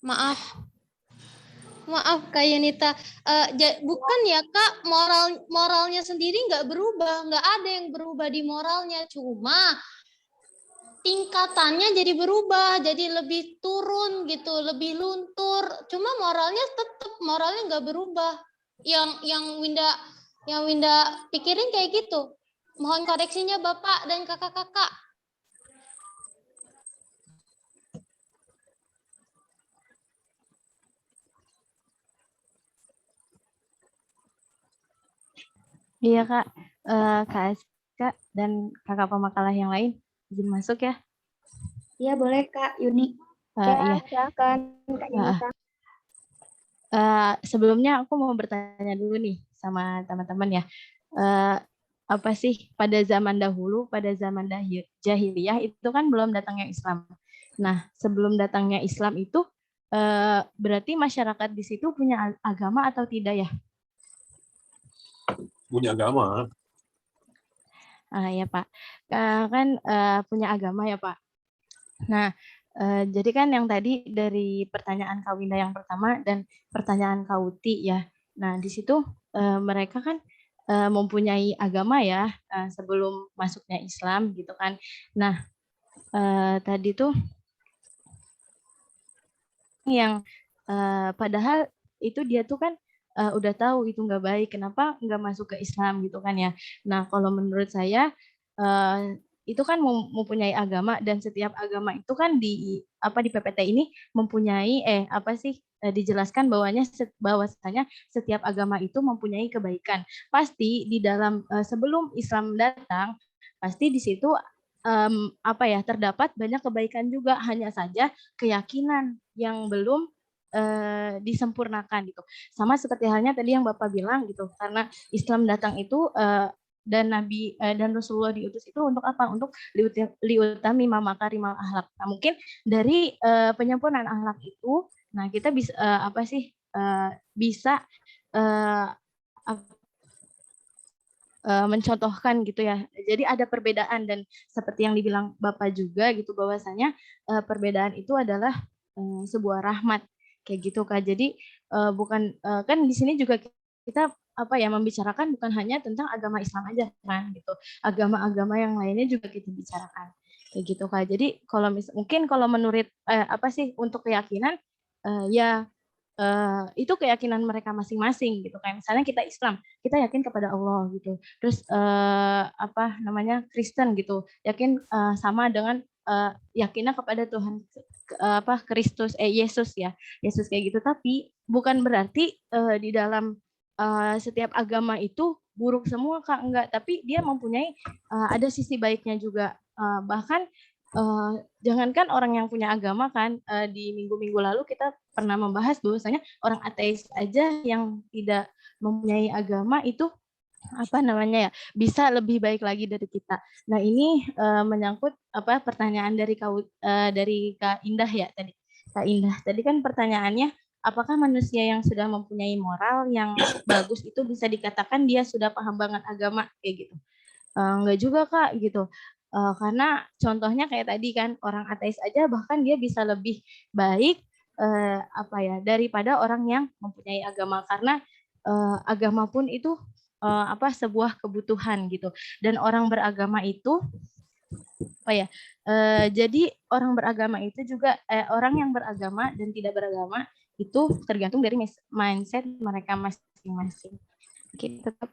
Maaf Kak Yunita. Bukan ya Kak, moralnya sendiri nggak berubah, nggak ada yang berubah di moralnya, cuma tingkatannya jadi berubah, jadi lebih turun gitu, lebih luntur. Cuma moralnya nggak berubah. Yang Winda pikirin kayak gitu. Mohon koreksinya Bapak dan kakak-kakak. Iya Kak. Kak Aska dan kakak pemakalah yang lain izin masuk ya. Iya boleh Kak Yuni. Iya. Silakan Kak Yunita. Sebelumnya aku mau bertanya dulu nih sama teman-teman ya. Apa sih pada zaman dahulu, pada zaman jahiliyah itu kan belum datangnya Islam. Nah, sebelum datangnya Islam itu berarti masyarakat di situ punya agama atau tidak ya? Punya agama. Ya Pak, kan punya agama ya Pak. Nah, jadi kan yang tadi dari pertanyaan Kak Winda yang pertama dan pertanyaan Kak Uti ya. Nah, di situ mereka kan mempunyai agama ya sebelum masuknya Islam gitu kan. Nah, tadi tuh yang padahal itu dia tuh kan udah tahu itu nggak baik, kenapa nggak masuk ke Islam gitu kan ya. Nah, kalau menurut saya itu kan mempunyai agama dan setiap agama itu kan di PPT ini mempunyai dijelaskan bahwasanya setiap agama itu mempunyai kebaikan. Pasti di dalam sebelum Islam datang pasti di situ terdapat banyak kebaikan juga, hanya saja keyakinan yang belum disempurnakan gitu. Sama seperti halnya tadi yang Bapak bilang gitu, karena Islam datang itu dan Nabi dan Rasulullah diutus itu untuk apa? Untuk liutami makarimul akhlak. Nah, mungkin dari penyempurnaan akhlak itu, nah kita bisa bisa mencontohkan gitu ya. Jadi ada perbedaan dan seperti yang dibilang Bapak juga gitu bahwasanya perbedaan itu adalah sebuah rahmat kayak gitu Kak. Jadi bukan kan di sini juga kita membicarakan bukan hanya tentang agama Islam aja kan gitu. Agama-agama yang lainnya juga kita bicarakan kayak gitu Kak. Jadi kalau mungkin kalau menurut untuk keyakinan itu keyakinan mereka masing-masing gitu kayak misalnya kita Islam kita yakin kepada Allah gitu terus Kristen gitu yakin sama dengan yakinnya kepada Tuhan Kristus Yesus kayak gitu tapi bukan berarti di dalam setiap agama itu buruk semua Kak enggak tapi dia mempunyai ada sisi baiknya juga bahkan jangankan orang yang punya agama kan di minggu-minggu lalu kita pernah membahas bahwasanya orang ateis aja yang tidak mempunyai agama itu bisa lebih baik lagi dari kita. Nah ini menyangkut pertanyaan dari Kak Indah ya tadi. Kak Indah tadi kan pertanyaannya apakah manusia yang sudah mempunyai moral yang bagus itu bisa dikatakan dia sudah paham banget agama kayak gitu? Enggak juga Kak gitu. Karena contohnya kayak tadi kan, orang ateis aja bahkan dia bisa lebih baik daripada orang yang mempunyai agama, karena agama pun itu sebuah kebutuhan gitu. Dan orang beragama itu jadi orang beragama itu juga orang yang beragama dan tidak beragama itu tergantung dari mindset mereka masing-masing. Oke, tetap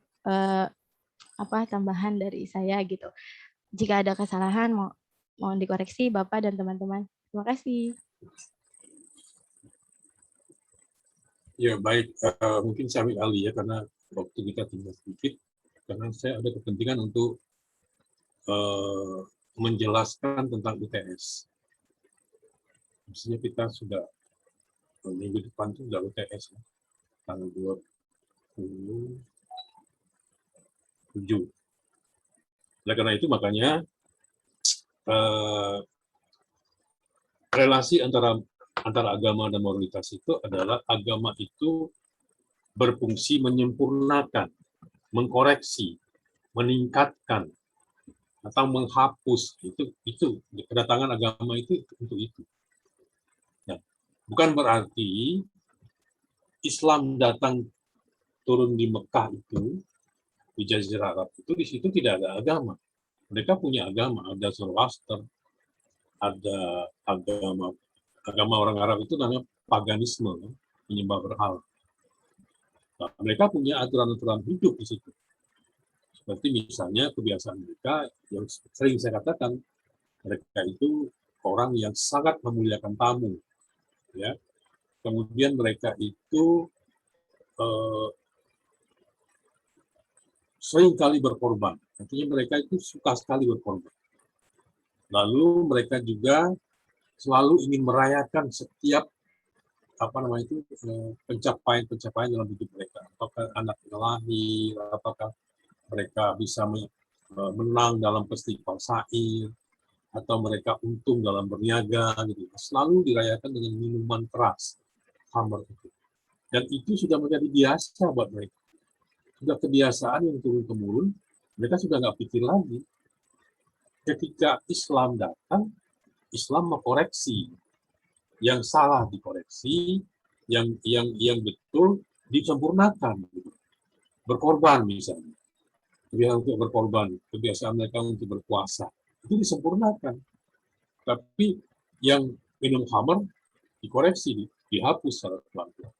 tambahan dari saya gitu. Jika ada kesalahan mohon dikoreksi Bapak dan teman-teman. Terima kasih. Ya baik, mungkin saya ambil alih ya karena waktu kita tinggal sedikit, karena saya ada kepentingan untuk menjelaskan tentang UTS. Maksudnya kita sudah minggu depan itu sudah UTS ya, tanggal 27. Oleh karena itu makanya relasi antara agama dan moralitas itu adalah agama itu berfungsi menyempurnakan, mengkoreksi, meningkatkan, atau menghapus. Itu kedatangan agama itu untuk itu. Nah, bukan berarti Islam datang turun di Mekah itu, di Jazirah Arab itu, di situ tidak ada agama. Mereka punya agama, ada Zoroaster, ada agama orang Arab itu namanya paganisme, menyembah berhala. Nah, mereka punya aturan-aturan hidup di situ. Seperti misalnya kebiasaan mereka yang sering saya katakan, mereka itu orang yang sangat memuliakan tamu, ya. Kemudian mereka itu sering kali berkorban. Artinya mereka itu suka sekali berkorban. Lalu mereka juga selalu ingin merayakan setiap pencapaian dalam hidup mereka. Apakah anak lahir, apakah mereka bisa menang dalam festival syair, atau mereka untung dalam berniaga, gitu. Selalu dirayakan dengan minuman keras, khamr itu. Dan itu sudah menjadi biasa buat mereka. Sudah kebiasaan yang turun-temurun, mereka sudah nggak pikir lagi. Ketika Islam datang, Islam mengkoreksi, yang salah dikoreksi, yang betul disempurnakan. Berkorban misalnya, kebiasaan untuk berkorban, kebiasaan mereka untuk berpuasa, itu disempurnakan. Tapi yang minum khamr dikoreksi, dihapus secara pelan-pelan.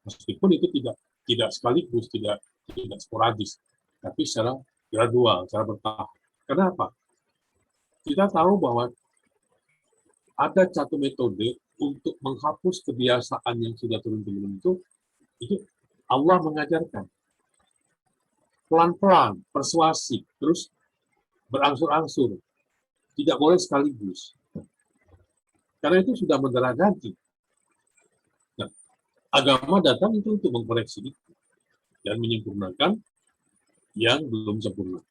Meskipun itu tidak sekaligus, tidak sporadis, tapi secara gradual, secara bertahap. Kenapa? Kita tahu bahwa ada satu metode untuk menghapus kebiasaan yang sudah turun-temurun itu Allah mengajarkan. Pelan-pelan, persuasif, terus berangsur-angsur. Tidak boleh sekaligus. Karena itu sudah mendarah daging. Nah, agama datang itu untuk mengkoreksi itu dan menyempurnakan yang belum sempurna.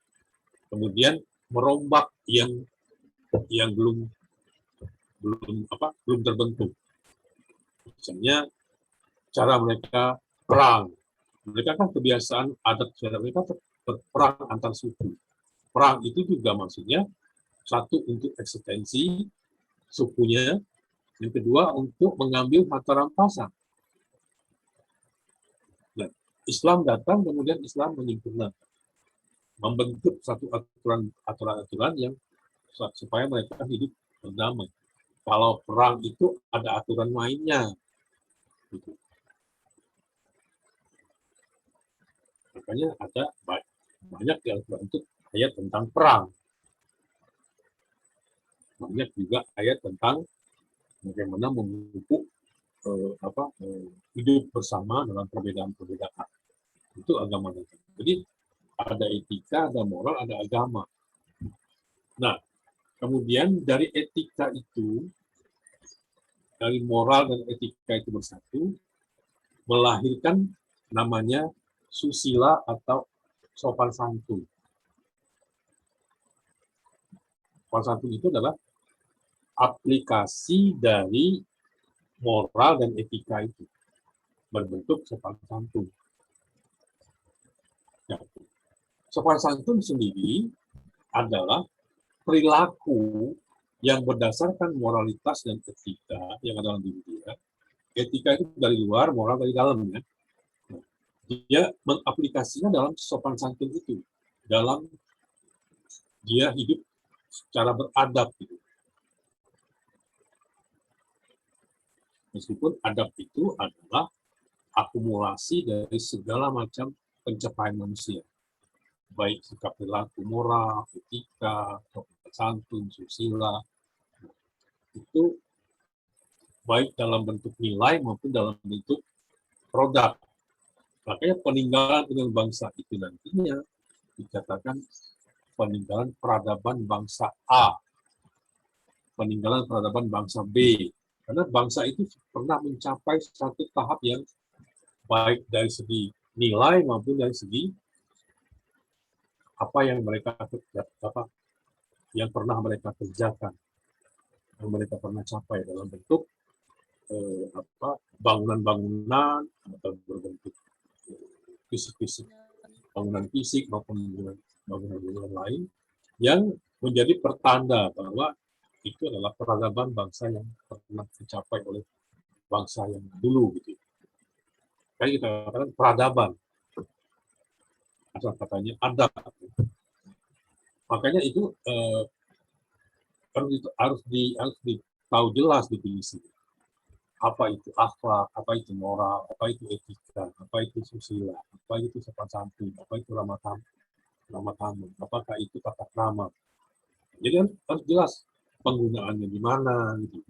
Kemudian merombak yang belum terbentuk. Misalnya cara mereka perang. Mereka kan kebiasaan adat mereka perang antar suku. Perang itu juga maksudnya satu untuk eksistensi sukunya, yang kedua untuk mengambil harta rampasan. Nah, Islam datang kemudian Islam menyempurnakan, membentuk satu aturan-aturan yang supaya mereka hidup berdamai. Kalau perang itu ada aturan mainnya. Gitu. Makanya ada banyak di Al-Quran itu ayat tentang perang. Banyak juga ayat tentang bagaimana memupuk hidup bersama dalam perbedaan-perbedaan. Itu agama datang. Jadi ada etika, ada moral, ada agama. Nah, kemudian dari etika itu, dari moral dan etika itu bersatu, melahirkan namanya susila atau sopan santun. Sopan santun itu adalah aplikasi dari moral dan etika itu berbentuk sopan santun. Nah, sopan santun sendiri adalah perilaku yang berdasarkan moralitas dan etika yang ada dalam diri dia. Etika itu dari luar, moral dari dalam, ya. Dia mengaplikasinya dalam sopan santun itu, dalam dia hidup secara beradab gitu. Meskipun adab itu adalah akumulasi dari segala macam pencapaian manusia, baik sikap perilaku moral, etika, sopan santun, susila, itu baik dalam bentuk nilai maupun dalam bentuk produk. Makanya peninggalan dengan bangsa itu nantinya dikatakan peninggalan peradaban bangsa A, peninggalan peradaban bangsa B. Karena bangsa itu pernah mencapai satu tahap yang baik dari segi nilai maupun dari segi apa yang mereka yang pernah mereka kerjakan, yang mereka pernah capai dalam bentuk bangunan-bangunan atau berbentuk fisik-fisik, bangunan fisik maupun bangunan-bangunan lain yang menjadi pertanda bahwa itu adalah peradaban bangsa yang pernah dicapai oleh bangsa yang dulu gitu. Kayak kita katakan peradaban, asal katanya adab. Makanya itu harus tahu jelas definisi. Apa itu akhlak, apa itu moral, apa itu etika, apa itu susila, apa itu sopan santun, apa itu ramah tamu, apakah itu tata krama. Jadi harus jelas penggunaannya di mana gitu.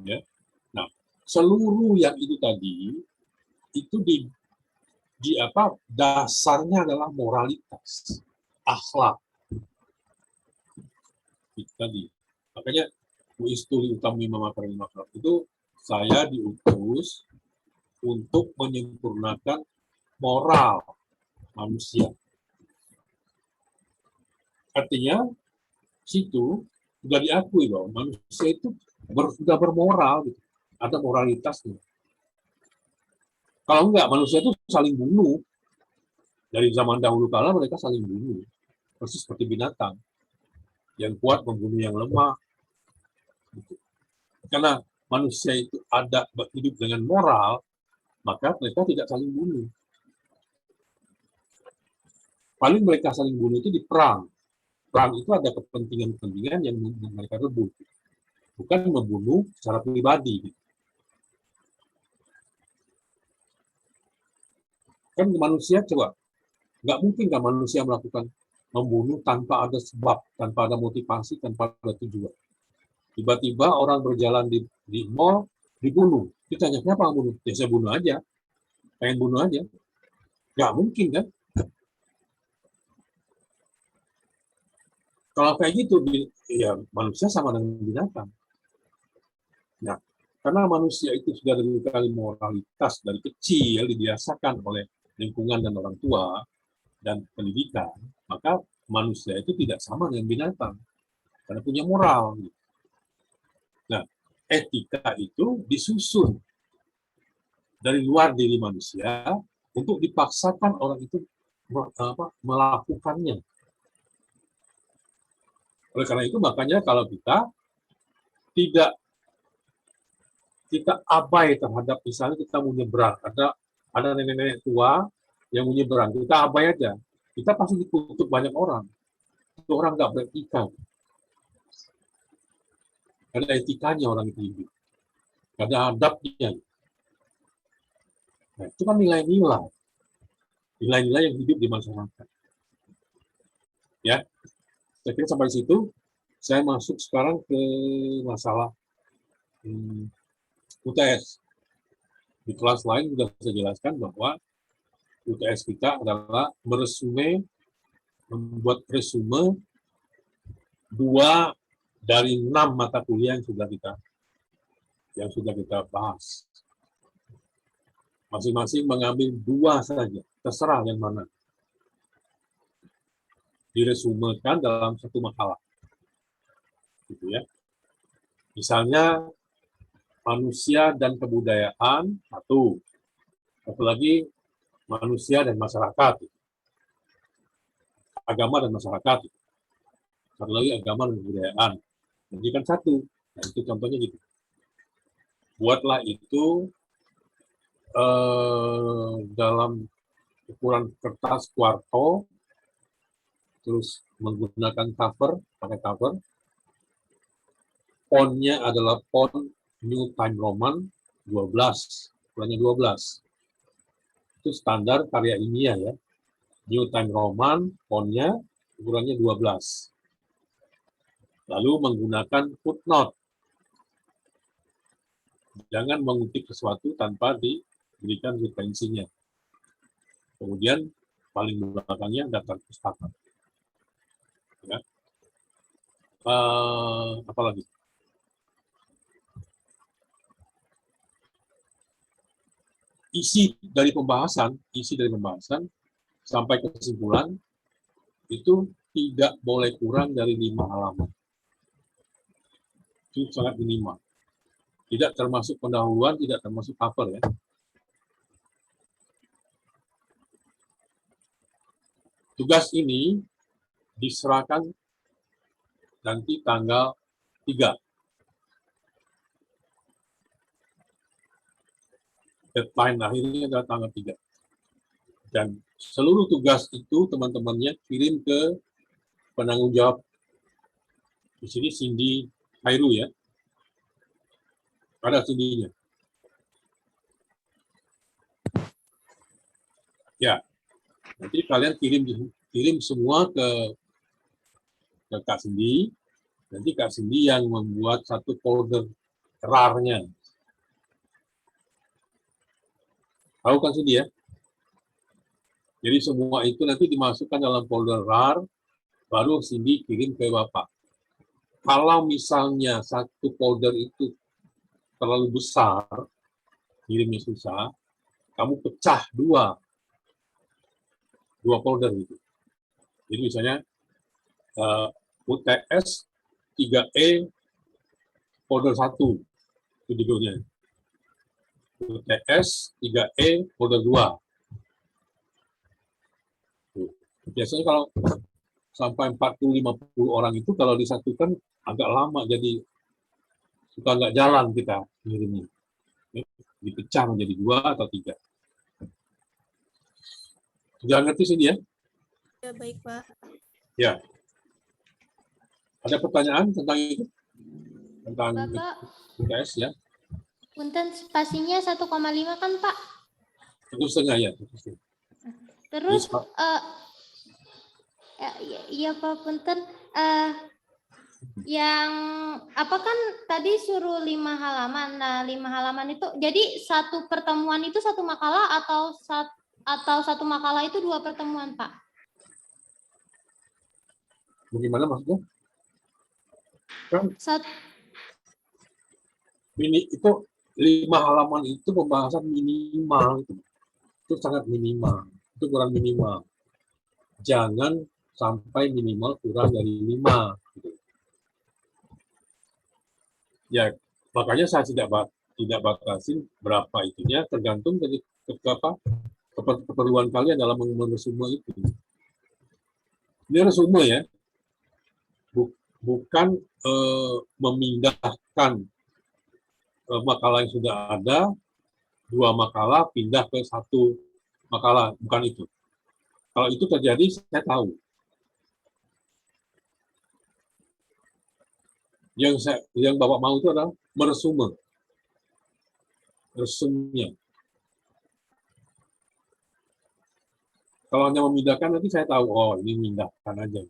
Ya. Nah, seluruh yang itu tadi itu di apa dasarnya adalah moralitas, akhlak. Itu tadi. Makanya Uistuli utami mama makhluk itu saya diutus untuk menyempurnakan moral manusia. Artinya situ sudah diakui bahwa manusia itu sudah bermoral, gitu. Ada moralitasnya. Kalau enggak, manusia itu saling bunuh. Dari zaman dahulu kala mereka saling bunuh. Persis seperti binatang. Yang kuat membunuh yang lemah. Gitu. Karena manusia itu ada hidup dengan moral, maka mereka tidak saling bunuh. Paling mereka saling bunuh itu di perang. Perang itu ada kepentingan-kepentingan yang mereka rebut. Bukan membunuh secara pribadi. Kan manusia coba, nggak mungkin kan manusia melakukan membunuh tanpa ada sebab, tanpa ada motivasi, tanpa ada tujuan. Tiba-tiba orang berjalan di mall, dibunuh. Ditanya, kenapa bunuh? Ya saya bunuh aja. Pengen bunuh aja. Nggak mungkin kan? Kalau kayak gitu, ya manusia sama dengan binatang. Nah, karena manusia itu sudah dari kali moralitas, dari kecil dibiasakan oleh lingkungan dan orang tua dan pendidikan, maka manusia itu tidak sama dengan binatang. Karena punya moral. Nah, etika itu disusun dari luar diri manusia untuk dipaksakan orang itu melakukannya. Oleh karena itu, makanya kalau kita abai terhadap, misalnya kita mau nyebrang, ada nenek-nenek tua yang mau nyebrang, kita abai aja. Kita pasti dikutuk banyak orang. Itu orang nggak beretika. Ada etikanya orang itu hidup. Ada adabnya. Nah, itu kan nilai-nilai. Nilai-nilai yang hidup di masyarakat. Ya, saya kira sampai situ. Saya masuk sekarang ke masalah UTS. Di kelas lain sudah saya jelaskan bahwa UTS kita adalah membuat resume 2 dari 6 mata kuliah yang sudah kita bahas. Masing-masing mengambil 2 saja, terserah yang mana. Diresumekan dalam satu makalah. Gitu ya. Misalnya manusia dan kebudayaan, satu lagi manusia dan masyarakat, agama dan masyarakat. satu lagi agama dan kebudayaan. Jadi kan satu. Nah, itu contohnya gitu. Buatlah itu dalam ukuran kertas kuarto, terus menggunakan cover, pakai cover. Fontnya adalah font New Time Roman 12, ukurannya 12. Itu standar karya ilmiah ya. New Time Roman, fontnya ukurannya 12. Lalu menggunakan footnote. Jangan mengutip sesuatu tanpa diberikan referensinya. Kemudian paling belakangnya daftar pustaka. Ya. Apa lagi? Isi dari pembahasan sampai kesimpulan itu tidak boleh kurang dari 5 halaman. Itu sangat minimal. Tidak termasuk pendahuluan, tidak termasuk cover ya. Tugas ini diserahkan nanti tanggal 3. Deadline akhirnya adalah tanggal 3. Dan seluruh tugas itu teman-temannya kirim ke penanggung jawab. Di sini Cindy Khairu ya. Ada Cindy-nya. Ya. Nanti kalian kirim semua ke Kak Cindy. Nanti Kak Cindy yang membuat satu folder RAR-nya. Tahu kan Cindy ya? Jadi semua itu nanti dimasukkan dalam folder RAR, baru Cindy kirim ke Bapak. Kalau misalnya satu folder itu terlalu besar, kirimnya susah, kamu pecah dua folder itu. Jadi misalnya UTS 3E folder 1 itu judulnya. UTS 3E folder 2. Biasanya kalau sampai 40-50 orang itu kalau disatukan agak lama, jadi suka nggak jalan kita ngirimnya. Dipecah menjadi 2 atau 3. Sudah ngerti sih dia? Ya, baik, Pak. Ya. Ada pertanyaan tentang itu? Tentang Bapak, UTS ya? punten spasinya 1,5 kan, Pak? 1,5 ya. 1,5. Terus, Yes, iya Pak, punten. Yang apa kan tadi suruh 5 halaman. Nah, 5 halaman itu jadi satu pertemuan itu satu makalah atau satu makalah itu 2 pertemuan, Pak? Bagaimana maksudnya? Kan itu 5 halaman itu pembahasan minimal itu sangat minimal, itu kurang minimal. Jangan sampai minimal kurang dari 5. Gitu. Ya, makanya saya tidak batasin berapa itunya, tergantung dari keperluan kalian dalam meresume itu. Ini resume ya, bukan memindahkan makalah yang sudah ada, 2 makalah pindah ke 1 makalah, bukan itu. Kalau itu terjadi, saya tahu. Yang Bapak mau itu adalah meresume. Resumnya. Kalau hanya memindahkan, nanti saya tahu, oh ini memindahkan aja.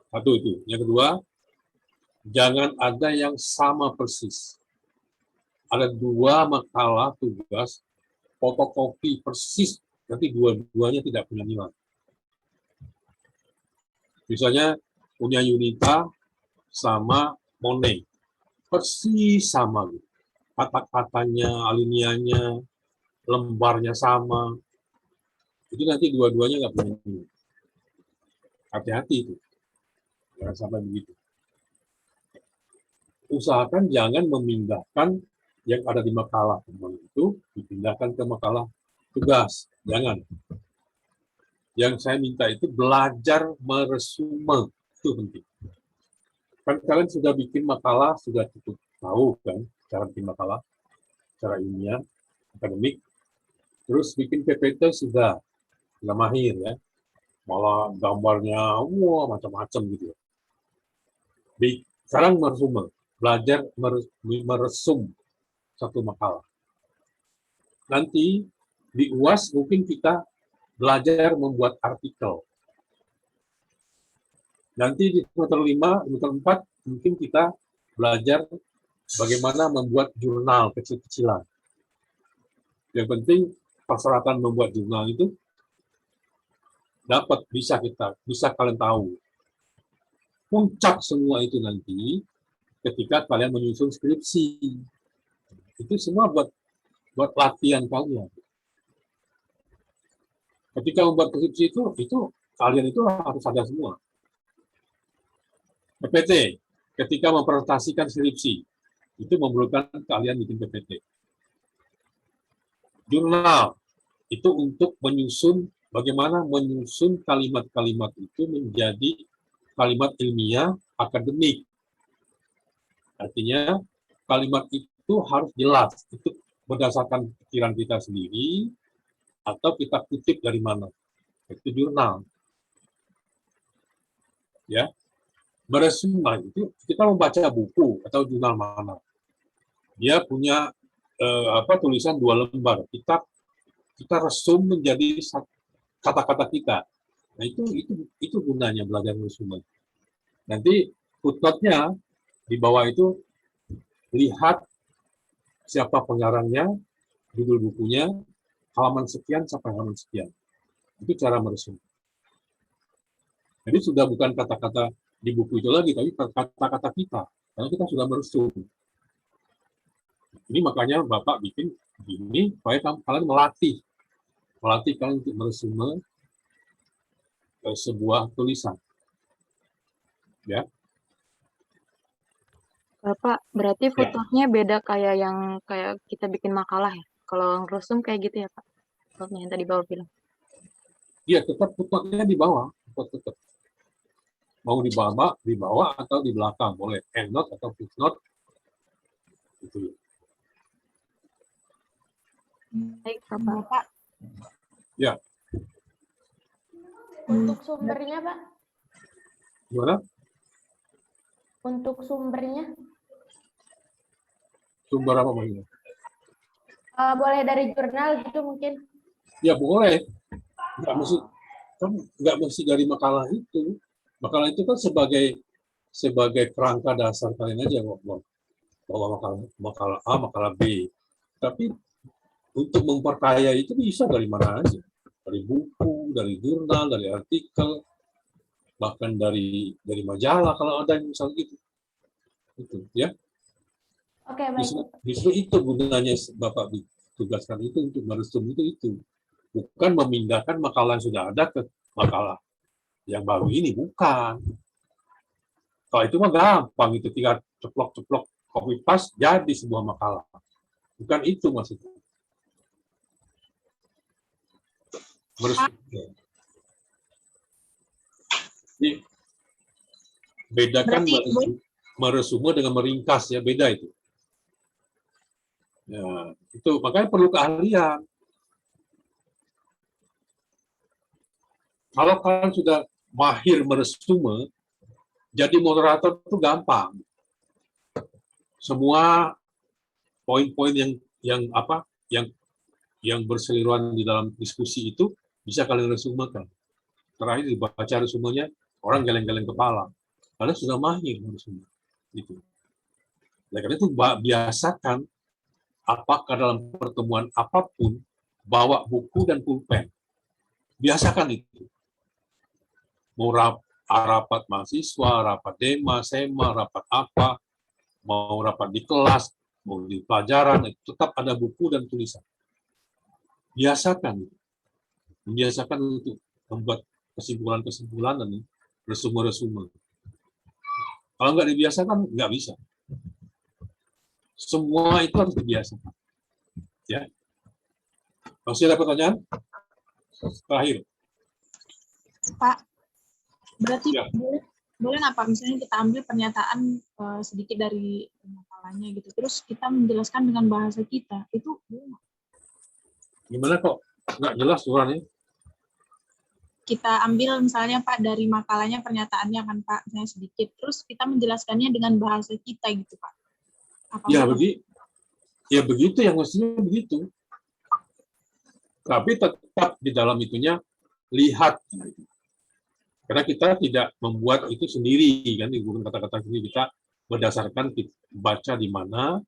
Satu itu. Yang kedua, jangan ada yang sama persis. Ada 2 makalah tugas, fotokopi persis, nanti dua-duanya tidak punya nilai. Misalnya punya Yunita sama Monet, persis sama. Kata-katanya, alinianya, lembarnya sama. Itu nanti dua-duanya nggak punya nilai. Hati-hati itu. Jangan sampai begitu. Usahakan jangan memindahkan yang ada di makalah teman itu dipindahkan ke makalah tugas. Jangan. Yang saya minta itu belajar meresume, itu penting. Kan kalian sudah bikin makalah, sudah cukup tahu kan cara bikin makalah, cara ilmiah, akademik. Terus bikin PPT sudah mahir ya, malah gambarnya wah macam-macam gitu. Sekarang meresume, belajar meresum satu makalah. Nanti di UAS mungkin kita belajar membuat artikel. Nanti di semester 5, semester 4 mungkin kita belajar bagaimana membuat jurnal kecil-kecilan. Yang penting persyaratan membuat jurnal itu dapat, bisa kalian tahu. Puncak semua itu nanti ketika kalian menyusun skripsi. Itu semua buat latihan kalian. Ketika membuat skripsi itu kalian itu harus ada semua. PPT, ketika mempresentasikan skripsi, itu memerlukan kalian bikin PPT. Jurnal, itu untuk menyusun, bagaimana menyusun kalimat-kalimat itu menjadi kalimat ilmiah, akademik. Artinya, kalimat itu harus jelas, itu berdasarkan pikiran kita sendiri, atau kita kutip dari mana. Itu jurnal. Ya. Meresume itu kita membaca buku atau jurnal mana, dia punya tulisan 2 lembar, kita resum menjadi kata-kata kita. Nah itu gunanya belajar meresume. Nanti footnote-nya di bawah itu lihat siapa pengarangnya, judul bukunya, halaman sekian sampai halaman sekian. Itu cara meresume. Jadi sudah bukan kata-kata di buku itu lagi, tapi kata-kata kita, karena kita sudah meresum. Ini makanya Bapak bikin begini, supaya kalian melatih kalian untuk meresume sebuah tulisan. Ya. Bapak, berarti Ya. footnote-nya beda kayak kita bikin makalah ya? Kalau ngeresum kayak gitu ya, Pak? Footnote yang tadi Bapak bilang. Iya, tetap footnote-nya di bawah, tetap. Mau di bawah atau di belakang, boleh endnote atau footnote. Itu. Baik, Bapak. Ya. Untuk sumbernya, Pak? Gimana? Untuk sumbernya? Sumber apa maksudnya? Boleh dari jurnal gitu mungkin? Ya boleh. Nggak mesti dari makalah itu. Makalah itu kan sebagai kerangka dasar kalian aja bahwa makalah A, makalah B. Tapi untuk memperkaya itu bisa dari mana aja. Dari buku, dari jurnal, dari artikel, bahkan dari majalah kalau ada yang misal gitu. Itu ya. Oke, baik. Justru itu gunanya Bapak tugaskan itu untuk meresum itu. Bukan memindahkan makalah yang sudah ada ke makalah yang baru ini, bukan. Kalau itu mah gampang, itu tinggal ceplok-ceplok copy paste jadi sebuah makalah. Bukan itu maksudnya. Jadi, bedakan meresume dengan meringkas ya, beda itu. Ya, itu makanya perlu keahlian. Kalau kalian sudah mahir meresume, jadi moderator itu gampang. Semua poin-poin yang berseliweran di dalam diskusi itu bisa kalian resumekan. Terakhir dibaca resumenya, orang geleng-geleng kepala. Kalian sudah mahir meresume. Gitu. Nah, karena itu biasakan apakah dalam pertemuan apapun bawa buku dan pulpen. Biasakan itu. Mau rapat mahasiswa, rapat dema, sema, rapat apa, mau rapat di kelas, mau di pelajaran, tetap ada buku dan tulisan. Biasakan. Biasakan untuk membuat kesimpulan-kesimpulan dan resume-resume. Kalau nggak dibiasakan, nggak bisa. Semua itu harus dibiasakan. Ya. Masih ada pertanyaan? Terakhir. Pak, berarti Ya. boleh nggak Pak, misalnya kita ambil pernyataan sedikit dari makalahnya gitu, terus kita menjelaskan dengan bahasa kita, itu boleh nggak? Gimana kok? Nggak jelas suaranya. Kita ambil misalnya Pak dari makalahnya pernyataannya kan Pak, misalnya sedikit, terus kita menjelaskannya dengan bahasa kita gitu Pak. Apa Ya, boleh? begitu yang mestinya begitu. Tapi tetap di dalam itunya lihat. Karena kita tidak membuat itu sendiri, kan, bukan kata-kata sendiri, kita berdasarkan kita baca di mana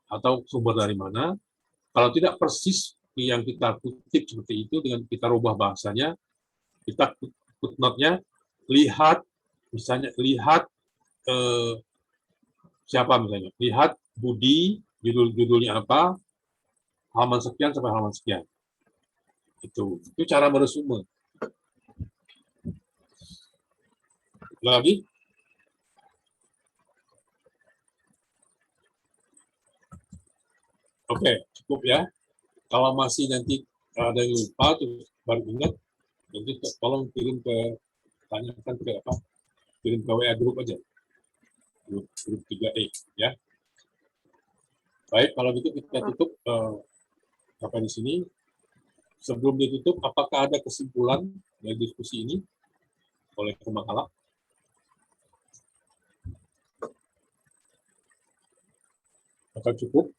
atau sumber dari mana. Kalau tidak persis yang kita kutip seperti itu, dengan kita rubah bahasanya, kita footnote-nya lihat, misalnya lihat siapa misalnya, lihat Budi, judulnya apa, halaman sekian sampai halaman sekian. Itu cara meresume. Lagi? Oke, cukup ya. Kalau masih nanti ada yang lupa, terus baru ingat, nanti tolong kirim tanyakan ke apa? Kirim ke WA grup aja. Grup 3E ya. Baik, kalau gitu kita tutup sampai di sini. Sebelum ditutup, apakah ada kesimpulan dari diskusi ini oleh pemakalah? Apakah cukup?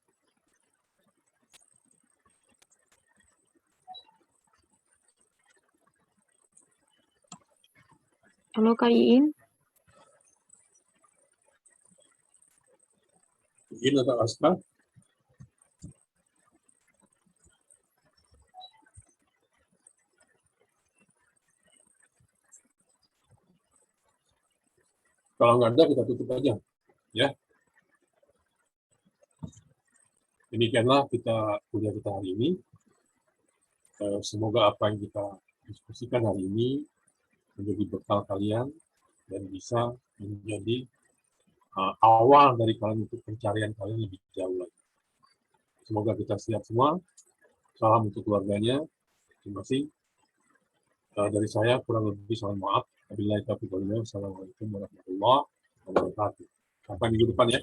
Halo Kak Iin. Iin atau Aska? Kalau nggak ada, kita tutup aja. Ya. Demikianlah kuliah kita hari ini. Semoga apa yang kita diskusikan hari ini menjadi bekal kalian dan bisa menjadi awal dari kalian untuk pencarian kalian lebih jauh lagi. Semoga kita siap semua. Salam untuk keluarganya. Terima kasih. Dari saya kurang lebih mohon maaf. Wabillahi taufiq wal hidayah. Wassalamualaikum warahmatullahi wabarakatuh. Sampai minggu depan ya.